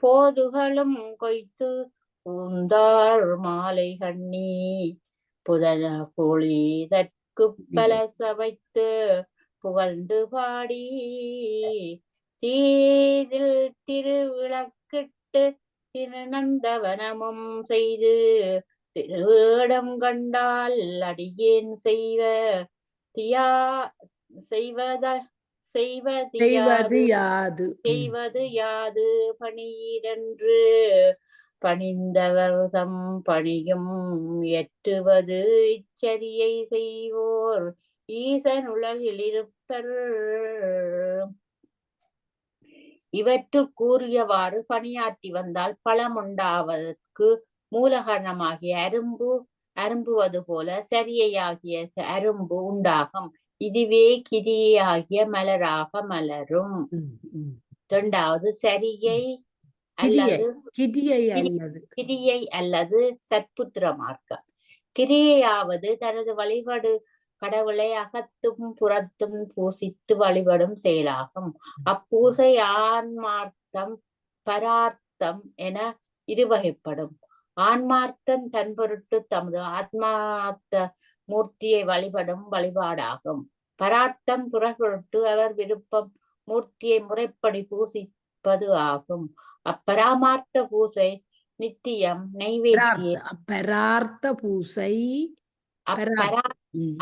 போதுகளும் கொய்த்து பூந்தார் மாலை கண்ணி புதன பொழி தற்கு பல சமைத்து புகழ்ந்து பாடி தீதில் திருவிளக்கிட்டு திருநந்தவனமும் செய்து திருவேடம் கண்டால் அடியேன் செய்வது யாது பணியிரன்று பணிந்தவர் தம் பணியும் எட்டுவது இச்சரியை செய்வோர் ஈசன் உலகில் இருப்பர். இவற்று கூறியவாறு பணியாற்றி வந்தால் பழமுண்டாவதற்கு மூலகாரணமாகிய அரும்புவது போல சரியையாகிய அரும்பு உண்டாகும். இதுவே கிரியையாகிய மலராக மலரும். இரண்டாவது சரியை கிரியை அல்லது சற்புத்திர மார்க்கம். கிரியையாவது தனது வழிபாடு கடவுளை அகத்தும் புறத்தும் பூசித்து வழிபடும் செயலாகும். அப்பூசை ஆன்மார்த்தம் பரார்த்தம் என இருவகைப்படும். ஆன்மார்த்தம் தன் பொருட்டு தமது ஆத்மார்த்த மூர்த்தியை வழிபடும் வழிபாடாகும். பரார்த்தம் புறப்பொருட்டு அவர் விருப்பம் மூர்த்தியை முறைப்படி பூசிப்பது ஆகும். அப்பராமார்த்த பூசை நித்தியம்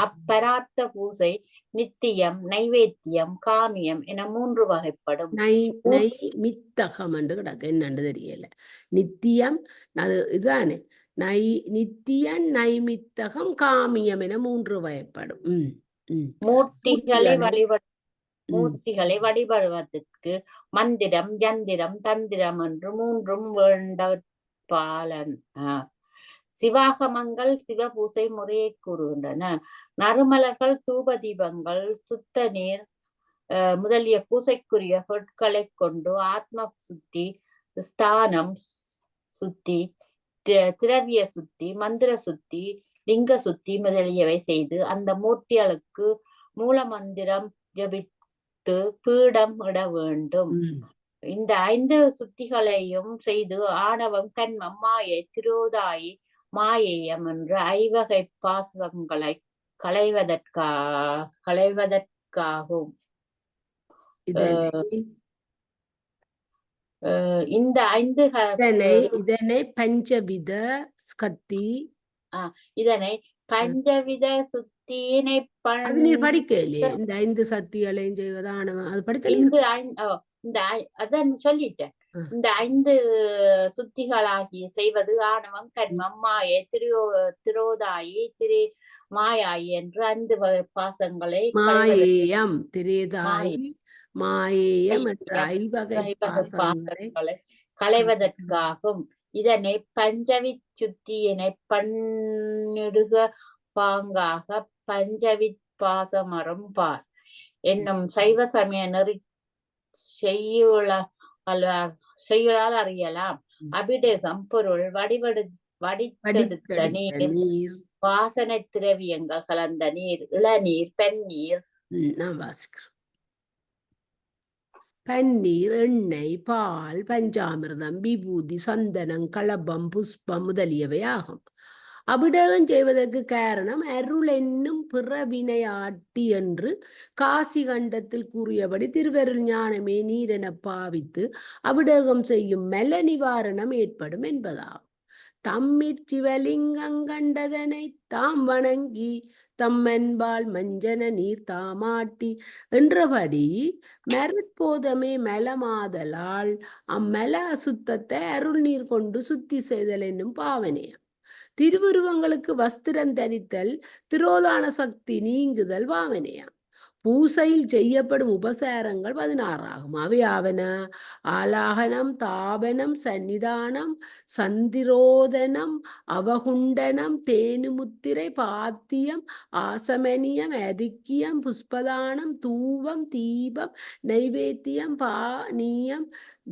அப்பரார்த்த பூசை நித்தியம் நைவேத்தியம் காமியம் என 3 வகைப்படும். மித்தகம் என்று கிடக்கு என்னன்னு தெரியல. நித்தியம் அது இதுதானே நித்தியம் நைமித்தகம் காமியம் என 3 வகைப்படும். மூர்த்திகளை வழிபடுவதற்கு மந்திரம் யந்திரம் தந்திரம் என்று 3 வேண்டற்பாலன். சிவாகமங்கள் சிவபூசை முறையை கூறுகின்றன. நறுமலர்கள் தூப தீபங்கள் சுத்த நீர் முதலிய பூசைக்குரிய பொருட்களை கொண்டு ஆத்ம சுத்தி ஸ்தானம் சுத்தி திரவிய சுத்தி மந்திர சுத்தி லிங்க சுத்தி முதலியவை செய்து அந்த மூர்த்திகளுக்கு மூல மந்திரம் ஜபித்து பீடம் இட வேண்டும். இந்த 5 சுத்திகளையும் செய்து ஆணவம் கன்மம் மாயை திரோதாயி மாயேயம் என்ற 5 வகை பாசங்களை களைவதற்காகும். இந்த 5 இதனை பஞ்சவித சுத்தியினை படிக்கலையே. இந்த 5 சக்திகளையும் செய்வதான அது படிக்கல. அதான் சொல்லிட்டேன். இந்த 5 சுத்திகளாகி செய்வது ஆணவம் கன்மம் மாயை திரோதாயி மாயாயி என்று 5 வகை பாசங்களை மாயேயம் திரேதாயி மாயேயம் என்ற 5 வகை பாசங்களை களைவதற்காகும். இதனை பஞ்சவித் சுத்தியினை பண்ணிடுக பாங்காக பஞ்சவித் பாசமரம் பார் என்னும் சைவ சமய நெறி செய்யுளால் அறியலாம். அபிடேகம் பொருள் வடித்தெடுத்த நீர் வாசனை திரவியங்கள் கலந்த நீர் இளநீர் பன்னீர் பன்னீர் எண்ணெய் பால் பஞ்சாமிர்தம் விபூதி சந்தனம் களபம் புஷ்பம் முதலியவை ஆகும். அபிடேகம் செய்வதற்கு காரணம் அருள் என்னும் பிறவினையாட்டி என்று காசி கண்டத்தில் கூறியபடி திருவருள் ஞானமே நீரென பாவித்து அபிடேகம் செய்யும் மல நிவாரணம் ஏற்படும் என்பதாகும். தம்மிற் சிவலிங்கங்கண்டதனை தாம் வணங்கி தம்மன்பால் மஞ்சன நீர் தாமாட்டி என்றபடி மரற்போதமே மலமாதலால் அம்மல அசுத்தத்தை அருள் நீர் கொண்டு சுத்தி செய்தல் என்னும் பாவனையம். திருவுருவங்களுக்கு வஸ்திரம் தரித்தல் திரோதான சக்தி நீங்குதல் பாவனையாம். பூசையில் செய்யப்படும் உபசாரங்கள் 16 ஆகும். அவையாவன ஆலாகனம், தாபனம், சன்னிதானம், சந்திரோதனம், அவகுண்டனம், தேனுமுத்திரை, பாத்தியம், ஆசமனியம், அரிக்கியம், புஷ்பதானம், தூபம், தீபம், நைவேத்தியம், பானீயம்,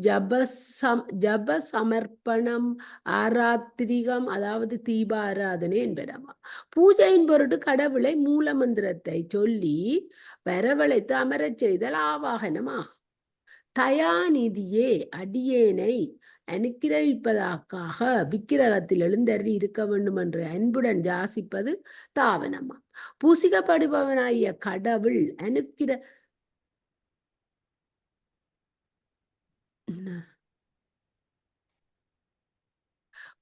ஜப சமர்ப்பணம், ஆராத்திரிகம், அதாவது தீபாராதனை என்பனவா. பூஜையின் பொருட்டு கடவுளை மூல மந்திரத்தை சொல்லி வரவழைத்து அமரச் செய்தல் ஆவாகனமாகும். தயாநிதியே அடியேனை அனுக்கிரகிப்பதற்காக விக்கிரகத்தில் எழுந்தருளி இருக்க வேண்டும் என்று அன்புடன் யாசிப்பது தாவனமா. பூசிக்கப்படுபவனாகிய கடவுள்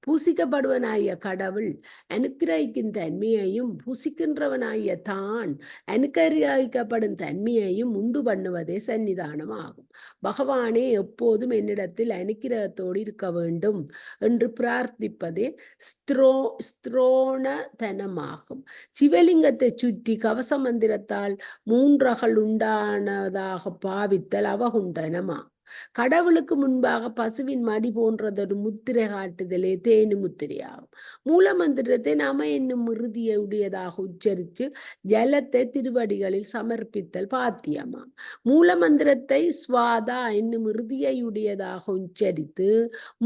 பூசிக்கப்படுவனாகிய கடவுள் அனுக்கிரகிக்கும் தன்மையையும் பூசிக்கின்றவனாகிய தான் அனுக்கிரகிக்கப்படும் தன்மையையும் உண்டு பண்ணுவதே சன்னிதானம் ஆகும். பகவானே எப்போதும் என்னிடத்தில் அனுக்கிரகத்தோடு இருக்க வேண்டும் என்று பிரார்த்திப்பதே ஸ்திரோணதனமாகும். சிவலிங்கத்தை சுற்றி கவச மந்திரத்தால் 3 அகல் உண்டானதாக பாவித்தல் அவகுண்டனமா. கடவுளுக்கு முன்பாக பசுவின் மடி போன்றதொரு முத்திரை காட்டுதலே தேனு முத்திரையாகும். மூல மந்திரத்தை நம என்னும் இறுதியை உடையதாக உச்சரித்து ஜலத்தை திருவடிகளில் சமர்ப்பித்தல் பாத்தியமாம். மூல மந்திரத்தை ஸ்வாதா என்னும் இறுதியை உடையதாக உச்சரித்து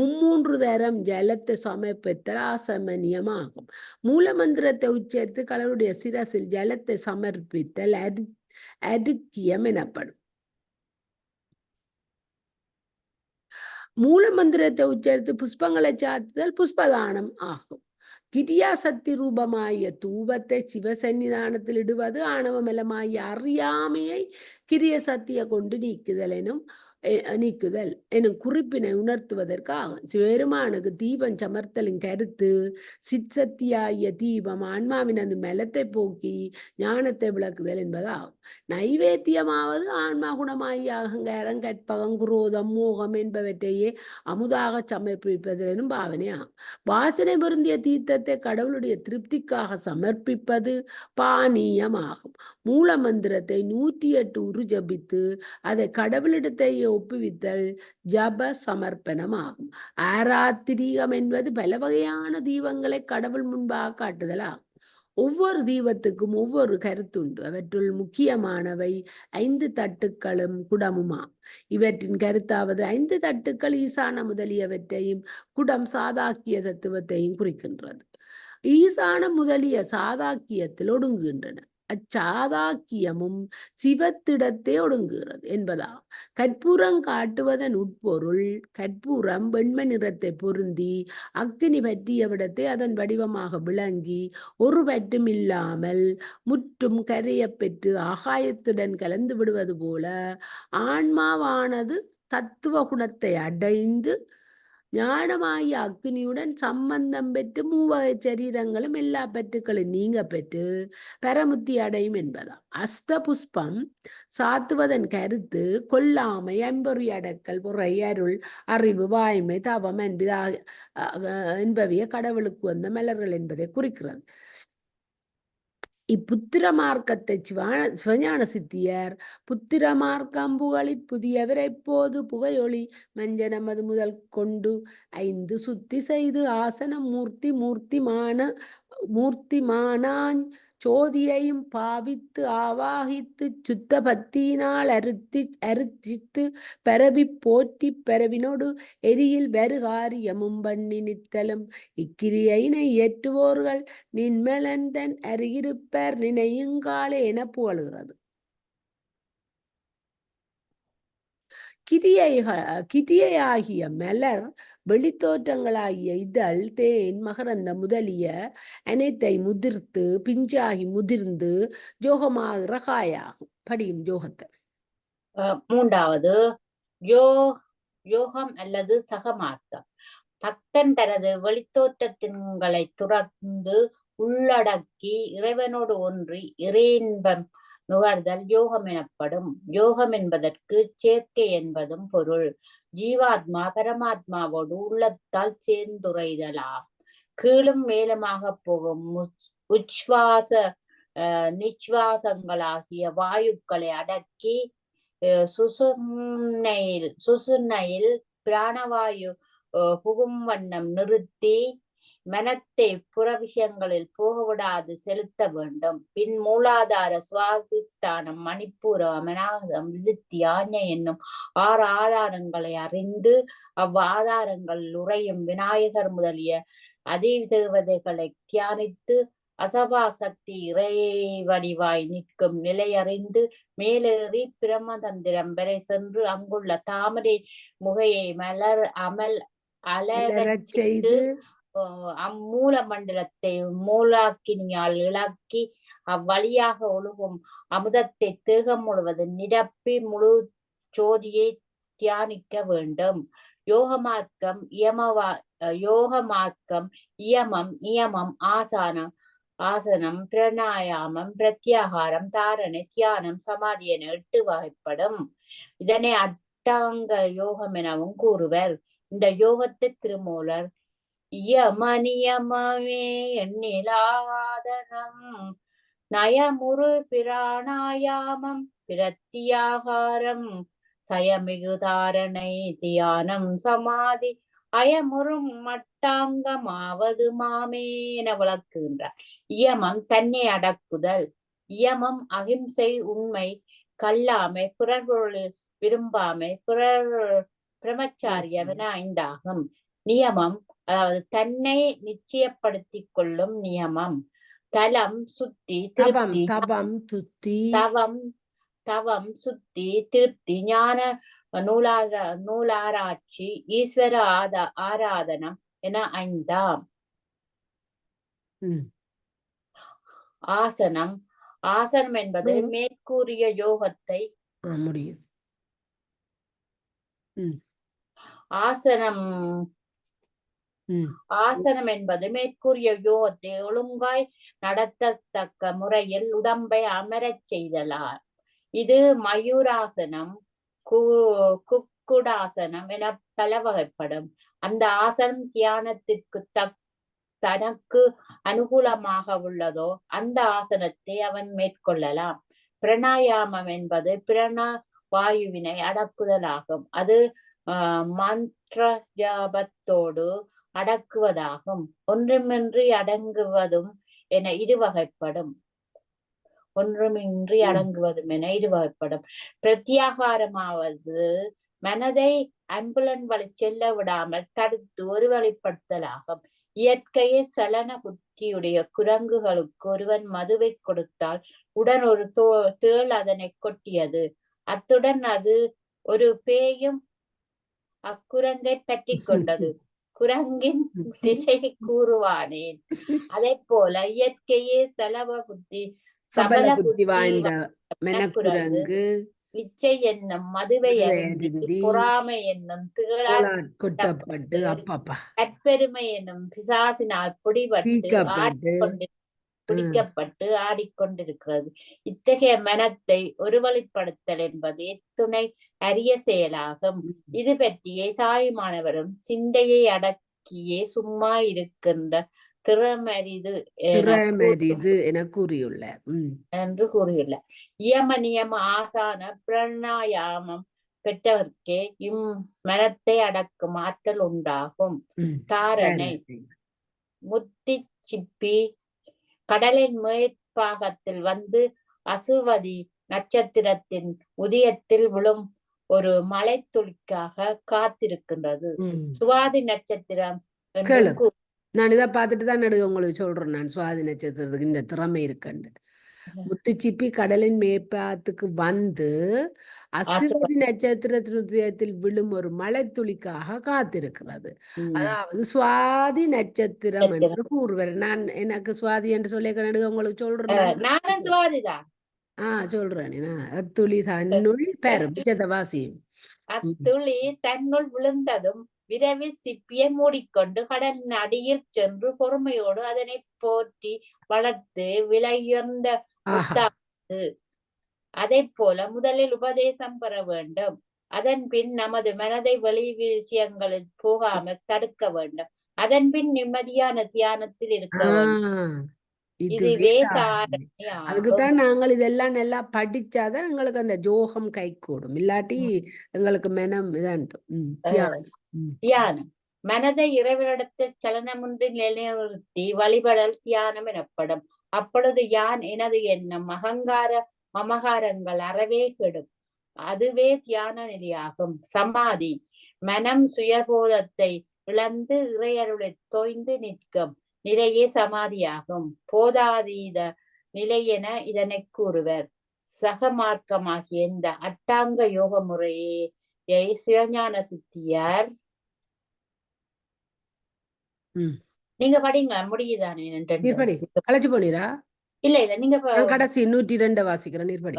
3 தரம் ஜலத்தை சமர்ப்பித்தல் ஆசமனியமாகும். மூல மந்திரத்தை உச்சரித்து கடவுளுடைய சிரசில் ஜலத்தை சமர்ப்பித்தல் அரிக்கியம் எனப்படும். மூல மந்திரத்தை உச்சரித்து புஷ்பங்களை சாத்துதல் புஷ்பதானம் ஆகும். கிரியாசக்தி ரூபமாகிய தூபத்தை சிவசன்னிதானத்தில் இடுவது ஆணவமலமாகிய அறியாமையை கிரிய சக்தியை கொண்டு நீக்குதல் எனும் குறிப்பினை உணர்த்துவதற்காகும். சிவபெருமானுக்கு தீபம் சமர்த்தலின் கருத்து சிற்சக்தியாகிய தீபம் ஆன்மாவின் அந்த மலத்தை போக்கி ஞானத்தை விளக்குதல் என்பதாகும். நைவேத்தியமாவது ஆன்மா குணமாகிய அகங்காரம், கற்பகம், குரோதம், மோகம் என்பவற்றையே அமுதாக சமர்ப்பிப்பதெனும் பாவனையாகும். வாசனை பொருந்திய தீர்த்தத்தை கடவுளுடைய திருப்திக்காக சமர்ப்பிப்பது பானீயமாகும். மூல மந்திரத்தை 108 உரு ஜபித்து அதை கடவுளிடத்தை ஒப்புவித்தல் ஜப சமர்ப்பணமாகும். ஆராத்திரிகம் என்பது பல வகையான தீபங்களை கடவுள் முன்பாக காட்டுதலாகும். ஒவ்வொரு தீபத்துக்கும் ஒவ்வொரு கருத்துண்டு. அவற்றுள் முக்கியமானவை 5 தட்டுக்களும் குடமுமா. இவற்றின் கருத்தாவது 5 தட்டுக்கள் ஈசான முதலியவற்றையும் குடம் சாதாக்கிய தத்துவத்தையும் குறிக்கின்றது. ஈசான முதலிய சாதாக்கியத்தில் ஒடுங்குகின்றன. அச்சாதாக்கியமும் சிவத்திடத்தே ஒடுங்குகிறது என்பதா. கற்பூரம் காட்டுவதன் உட்பொருள் கற்பூரம் வெண்மை நிறத்தை பொருந்தி அக்கினி பற்றிய விடத்தை அதன் வடிவமாக விளங்கி ஒரு பற்றும் இல்லாமல் முற்றும் கரைய பெற்று ஆகாயத்துடன் கலந்து விடுவது போல ஆன்மாவானது தத்துவ குணத்தை அடைந்து ஞானமாகிய அக்னியுடன் சம்பந்தம் பெற்று 3 வகை சரீரங்களும் எல்லா பற்றுக்களும் நீங்க பெற்று பரமுத்தி அடையும் என்பதா. அஷ்டபுஷ்பம் சாத்துவதன் கருத்து கொல்லாமை, ஐம்பொறி அடக்கல், பொறை, அருள், அறிவு, வாய்மை, தவம் என்பவைய கடவுளுக்கு வந்த மலர்கள் என்பதை குறிக்கிறது. இப்புத்திர மார்க்கத்தை சிவஞான சித்தியர் புத்திர மார்க்கம் புகழிற் புதியவர் எப்போது புகையொளி மஞ்சனம் அது முதல் கொண்டு 5 சுத்தி செய்து ஆசனம் மூர்த்திமானான் சோதியையும் பாவித்து ஆவாகித்து சுத்த பத்தியினால் அருத்தித்து பரவி போற்றி பரவினோடு எரியில் வருகாரியமும் பண்ணி நித்தலும் இக்கிரியைனை ஏற்றுவோர்கள் நின்மலந்தன் அருகிருப்பர் நினையுங்காலே என புகழுகிறது. கிரியையாகிய மலர், வெளித்தோற்றங்களாகிய இதழ், தேன், மகரந்தம் முதலிய அனைத்தை முதிர்த்து பிஞ்சாகி முதிர்ந்து ஜோகமாகிற காயாகும். படியும் ஜோகத்தை. 3வது யோகம் அல்லது சகமார்க்கம். பக்தன் தனது வெளித்தோற்றத்தின்களை துறந்து உள்ளடக்கி இறைவனோடு ஒன்றி இறையின்பம் நுகர்தல் யோகம் எனப்படும். யோகம் என்பதற்கு சேர்க்கை என்பதும் பொருள். ஜீவாத்மா பரமாத்மாவோடு உள்ளத்தால் சேர்ந்துரைதலா. கீழும் மேலுமாக போகும் உச்வாச நிச்வாசங்களாகிய வாயுக்களை அடக்கி சுசுனையில் பிராணவாயு புகும் வண்ணம் நிறுத்தி மனத்தை புற விஷயங்களில் போகவிடாது செலுத்த வேண்டும். பின் மூலாதார சுவாசிஸ்தானம் மணிப்பூர அமனாதம் விசித்தி ஆஞை என்னும் 6 ஆதாரங்களை அறிந்து அவ்வாதாரங்களில் உறையும் விநாயகர் முதலிய அதிதேவதைகளை தியானித்து அசபா சக்தி இறைவடிவாய் நிற்கும் நிலையறிந்து மேலேறி பிரம்மதந்திரம் வரை சென்று அங்குள்ள தாமரை முகையை அலரச் செய்து அம்மூல மண்டலத்தை மூலாக்கினியால் இழக்கி அவ்வழியாக ஒழுகும் அமுதத்தை தேகம் முழுவதும் நிரப்பி முழு ஜோதியை தியானிக்க வேண்டும். யோக மார்க்கம் இயமம் நியமம் ஆசனம் பிராணாயாமம் பிரத்யாகாரம் தாரணை தியானம் சமாதி என 8 வகைப்படும். இதனை அட்டாங்க யோகம் எனவும் கூறுவர். இந்த யோகத்தை திருமூலர் யமனியமே எண்ணிலாதனம் நயமுறு பிராணாயாமம் பிரத்தியாகாரம் சயமிகு தாரணை தியானம் சமாதி அயமுறும் மட்டாங்கமாவது மாமே என விளக்குகின்றார். இயமம் தன்னை அடக்குதல். இயமம் அகிம்சை, உண்மை, கல்லாமை, பிறர் பொருளில் விரும்பாமை, பிறர் பிரமச்சாரியம் என 5 ஆகும். நியமம் அதாவது தன்னை நிச்சயப்படுத்திக் கொள்ளும் நியமம். தலம் சுத்தி திருப்தி தவம் சுத்தி திருப்தி ஞான நூலாராய்ச்சி ஈஸ்வர ஆராதனம் என 5ஆம். ஆசனம் என்பது மேற்கூறிய யோகத்தை ஆசனம் என்பது மேற்கூறிய யோகத்தை ஒழுங்காய் நடத்தத்தக்க முறையில் உடம்பை அமரச் செய்தலார். இது மயூராசனம், குக்குடாசனம் என பல வகைப்படும். அந்த ஆசனம் தியானத்திற்கு தனக்கு அனுகூலமாக உள்ளதோ அந்த ஆசனத்தை அவன் மேற்கொள்ளலாம். பிராணாயாமம் என்பது பிராண வாயுவினை அடக்குதலாகும். அது மந்திர ஜபத்தோடு அடக்குவதாகும். ஒன்றுமின்றி அடங்குவதும் என 2 வகைப்படும். பிரத்யாகாரமாவது மனதை அம்புலன் வழி செல்ல விடாமல் தடுத்து ஒரு வழிப்படுத்தலாகும். இயற்கையை சலன புத்தியுடைய குரங்குகளுக்கு ஒருவன் மதுவை கொடுத்தால் உடன் ஒரு தேள் அதனை கொட்டியது. அத்துடன் அது ஒரு பேயும் அக்குரங்கை பற்றி கொண்டது. குரங்கின் நிலை கூறுவானேன். அதே போல இயற்கையே சபல புத்தி வாய்ந்த மெனக்குரங்கு இச்சை என்னும் மதுவை அறிந்து பொறாமை என்னும் திகழால் கொட்டப்பட்டு தற்பெருமை என்னும் பிசாசினால் பிடிக்கப்பட்டு ஆடிக்கொண்டிருக்கிறது. இத்தகைய மனத்தை ஒருவழிப்படுத்தல் என்பது எத்துணை அரிய செயலாகும். இது பற்றியே தாயுமானவரும் சிந்தையை அடக்கியே சும்மா இருக்கின்ற திறமரிது என கூறியுள்ளார் என்று கூறியுள்ளார். இயம நியம ஆசான பிராணாயாமம் பெற்றவர்க்கே மனத்தை அடக்கும் ஆற்றல் உண்டாகும். தாரணை முத்தி சிப்பி கடலின் மேற்பாகத்தில் வந்து அசுவதி நட்சத்திரத்தின் உதயத்தில் விழும் ஒரு மலை துளிக்காக காத்திருக்கின்றது. சுவாதி நட்சத்திரம் நான் இதை பார்த்துட்டு தான் உங்களுக்கு சொல்றேன். நான் சுவாதி நட்சத்திரத்துக்கு இந்த திறமை இருக்குன்னு. முத்துச்சிப்பி கடலின் மேற்பாத்துக்கு வந்து அசுவதி நட்சத்திரத்தில் விழும் ஒரு மலை துளிக்காக காத்திருக்கிறது. அதாவது சுவாதி நட்சத்திரம் என்று கூறுவர். நான் எனக்கு சுவாதி என்று சொல்லி உங்களுக்கு சொல்றேன். சொல்றேன். அத்துளி தன்னுள் பெரும் வாசியும் அத்துளி தன்னுள் விழுந்ததும் விரைவில் சிப்பியை மூடிக்கொண்டு கடலின் அடியில் சென்று பொறுமையோடு அதனை போற்றி வளர்த்து விலையுயர்ந்த ஆஹா. முத்தாக அதைப் போல முதலில் உபதேசம் பெற வேண்டும். அதன் பின் நமது மனதை வெளி விஷயங்களில் போகாமல் தடுக்க வேண்டும். அதன் பின் நிம்மதியான தியானத்தில் இருக்க வேண்டும். ஆஹ் இதுவே இதுவே தாரணை. தாரணை ஆகும். அதுக்குத்தான் நாங்கள் இதெல்லாம் நல்லா படிச்சாதான் எங்களுக்கு அந்த ஜோகம் கைகூடும். இல்லாட்டி எங்களுக்கு மனம் இதாண்டும். தியானம். தியானம் மனதை இறைவனிடத்தில் சலனமின்றி நிலைநிறுத்தி வழிபடல் தியானம் எனப்படும். அப்பொழுது யான் எனது எண்ணம் அகங்கார மமகாரங்கள் அறவே கெடும். அதுவே தியான நிலையாகும். சமாதி மனம் சுயபோதத்தை இழந்து இறையருளை தோய்ந்து நிற்கும் நிலையே சமாதியாகும். போதாதீத நிலை என இதனை கூறுவர். சகமார்க்கமாகிய இந்த அட்டாங்க யோக முறையை சிவஞான சித்தியார் நீங்க படிங்க முடியுதானே? நீர்படி களைச்சு போனீரா? இல்ல இல்ல நீங்க கடைசி 102 வாசிக்கிறேன். நீர்படி.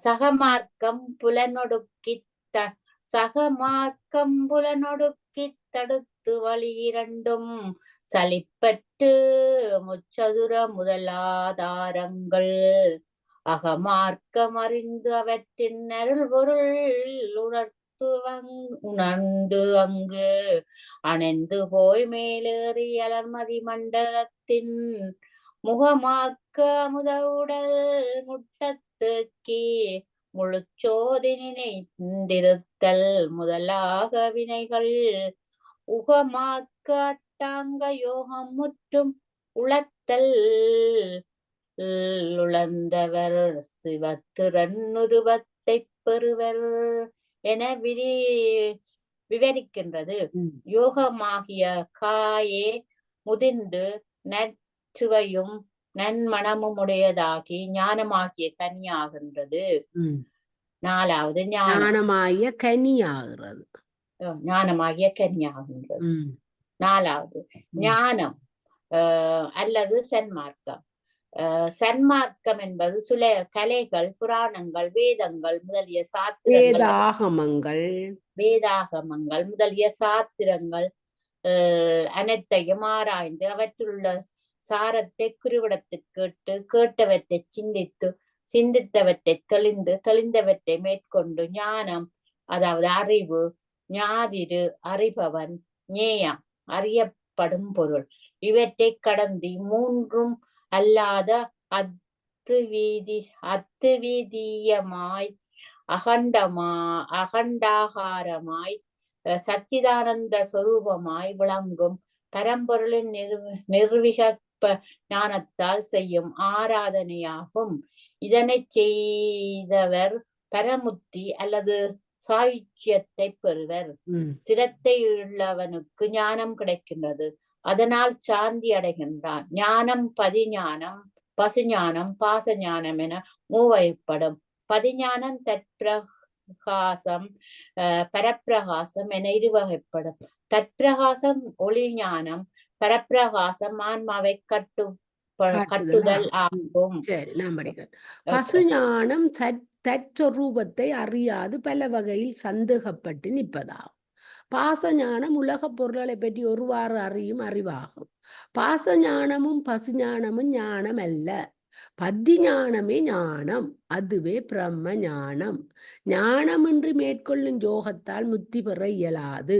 சகமார்க்கம் புலனொடுக்கி சகமார்க்கம் புலனொடுக்கி தடுத்து வழி இரண்டும் சலிப்பற்று முச்சதுர முதலாதாரங்கள் அகமார்க்கம் அறிந்து அவற்றின் அருள் பொருள் உணர்ந்து அங்கு அணைந்து போய் மேலேறி அலர்மதி மண்டலத்தின் முகமாக்க அமுதவுடல் முட்டத்துக்கே முழுச்சோதி நினைந்திருத்தல் முதலாக வினைகள் உகமாக்க அட்டாங்க யோகம் முற்றும் உளத்தல் உழந்தவர் சிவத்திறன் உருவத்தை பெறுவர் என விவரிக்கின்றது. யோகமாகிய காயே முதிர்ந்து நற்சுவையும் நன்மணமும் உடையதாகி ஞானமாகிய கனியாகின்றது. 4வது ஞானமாகிய கனியாகிறது. ஞானமாகிய கனியாகின்றது. 4வது ஞானம் அல்லது சன்மார்க்கம். சன்மார்க்கம் என்பது சில கலைகள், புராணங்கள், வேதங்கள் முதலிய வேதாகமங்கள் முதலிய சாத்திரங்கள் அனைத்தையும் ஆராய்ந்து அவற்றுள்ள சாரத்தை குறிவிடத்தில் கேட்டு கேட்டவற்றை சிந்தித்தவற்றை தெளிந்தவற்றை மேற்கொண்டு ஞானம் அதாவது அறிவு, ஞாதிரு அறிபவன், ஞேயம் அறியப்படும் பொருள் இவற்றை கடந்து மூன்றும் அல்லாத அத்துவீதியமாய் அகண்டாகாரமாய் சச்சிதானந்த சொரூபமாய் விளங்கும் பரம்பொருளின் நிர்விகற்ப ஞானத்தால் செய்யும் ஆராதனையாகும். இதனை செய்தவர் பரமுத்தி அல்லது சாயுச்சியத்தை பெறுவர். சிரத்தை உள்ளவனுக்கு ஞானம் கிடைக்கின்றது. அதனால் சாந்தி அடைகின்றான். ஞானம் பதிஞானம், பசுஞானம், பாசஞானம் என மூவகைப்படும். பதிஞானம் தற்பிரகாசம், பரப்பிரகாசம் என இருவகைப்படும். தற்பிரகாசம் ஒளி ஞானம், பரப்பிரகாசம் ஆன்மாவை கட்டுதல் ஆகும். சரி, நான் படிக்கிறேன். பசுஞானம் தற்சொரூபத்தை அறியாது பல வகையில் சந்தேகப்பட்டு நிற்பதாகும். பாசஞானம் உலக பொருள்களை பற்றி ஒருவாறு அறியும் அறிவாகும். பாசஞானமும் பசுஞானமும் ஞானம் அல்ல, பத்தி ஞானமே ஞானம். அதுவே பிரம்ம ஞானம். ஞானமின்றி மேற்கொள்ளும் யோகத்தால் முத்தி பெற இயலாது.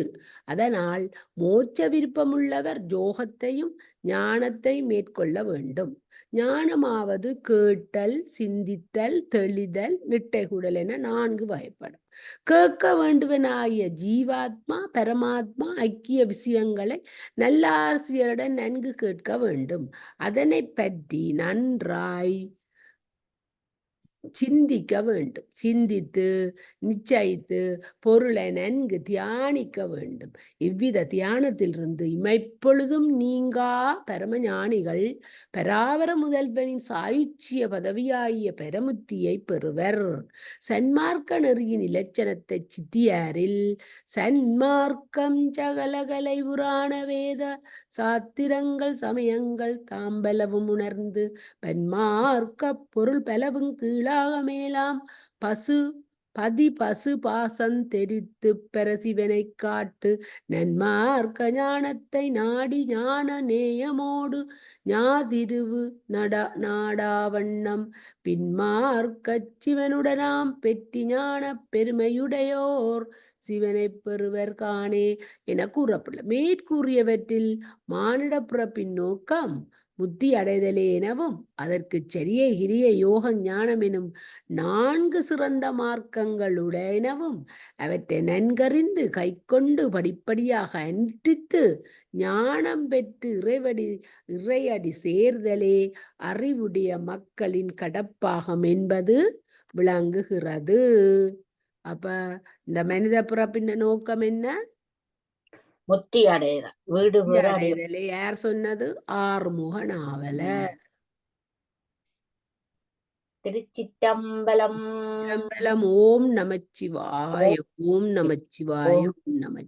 அதனால் மோட்ச விருப்பமுள்ளவர் யோகத்தையும் ஞானத்தை மேற்கொள்ள வேண்டும். ஞானமாவது கேட்டல், சிந்தித்தல், தெளிதல், நிட்டைகுடல் என 4 வகைப்படும். கேட்க வேண்டுவனாகிய ஜீவாத்மா பரமாத்மா ஐக்கிய விஷயங்களை நல்லாசிரியருடன் நன்கு கேட்க வேண்டும். அதனை பற்றி நன்றாய் சிந்திக்க வேண்டும். சிந்தித்து நிச்சயித்து பொருளை நன்கு தியானிக்க வேண்டும். இவ்வித தியானத்திலிருந்து இமைப்பொழுதும் நீங்கா பரமஞானிகள் பராவர முதல்வனின் சாயுச்சிய பதவியாகிய பரமுத்தியை பெறுவர். சன்மார்க்க நெறியின் இலட்சணத்தை சித்தியாரில் சன்மார்க்கம் சகலகலை புராண வேத சாத்திரங்கள் சமயங்கள் தாம்பலவும் உணர்ந்து பன்மார்க்க பொருள் பலவும் கீழாக மேலாம் பசு பதி பசு பாசம் தெரித்து பரசிவனை காட்டு நன்மார்க்க ஞானத்தை நாடி ஞான நேயமோடு ஞாதிருவு நாடாவண்ணம் பின்மார்க்கச் சிவனுடனாம் பெற்றி ஞான பெருமையுடையோர் சிவனை பெறுவர் காணே என கூறப்படல. மேற்கூறியவற்றில் மானிட பிறப்பின் நோக்கம் புத்தி அடைதலே எனவும் அதற்கு சரியை கிரிய யோக ஞானம் எனும் 4 சிறந்த மார்க்கங்களுடையனவும் அவற்றை நன்கறிந்து கைக்கொண்டு படிப்படியாக அனுஷ்டித்து ஞானம் பெற்று இறையடி சேர்தலே அறிவுடைய மக்களின் கடப்பாகம் என்பது விளங்குகிறது. அப்ப இந்த மனித பிறப்பின் நோக்கம் என்ன? முத்தி அடைகிற வீடு முத்தி அடைதலே. யார் சொன்னது? ஆறுமுக நாவலர். திருச்சிற்றம்பலம். ஓம் நமச்சிவாய. ஓம் நமச்சிவாய. ஓம் நமச்சிவாய.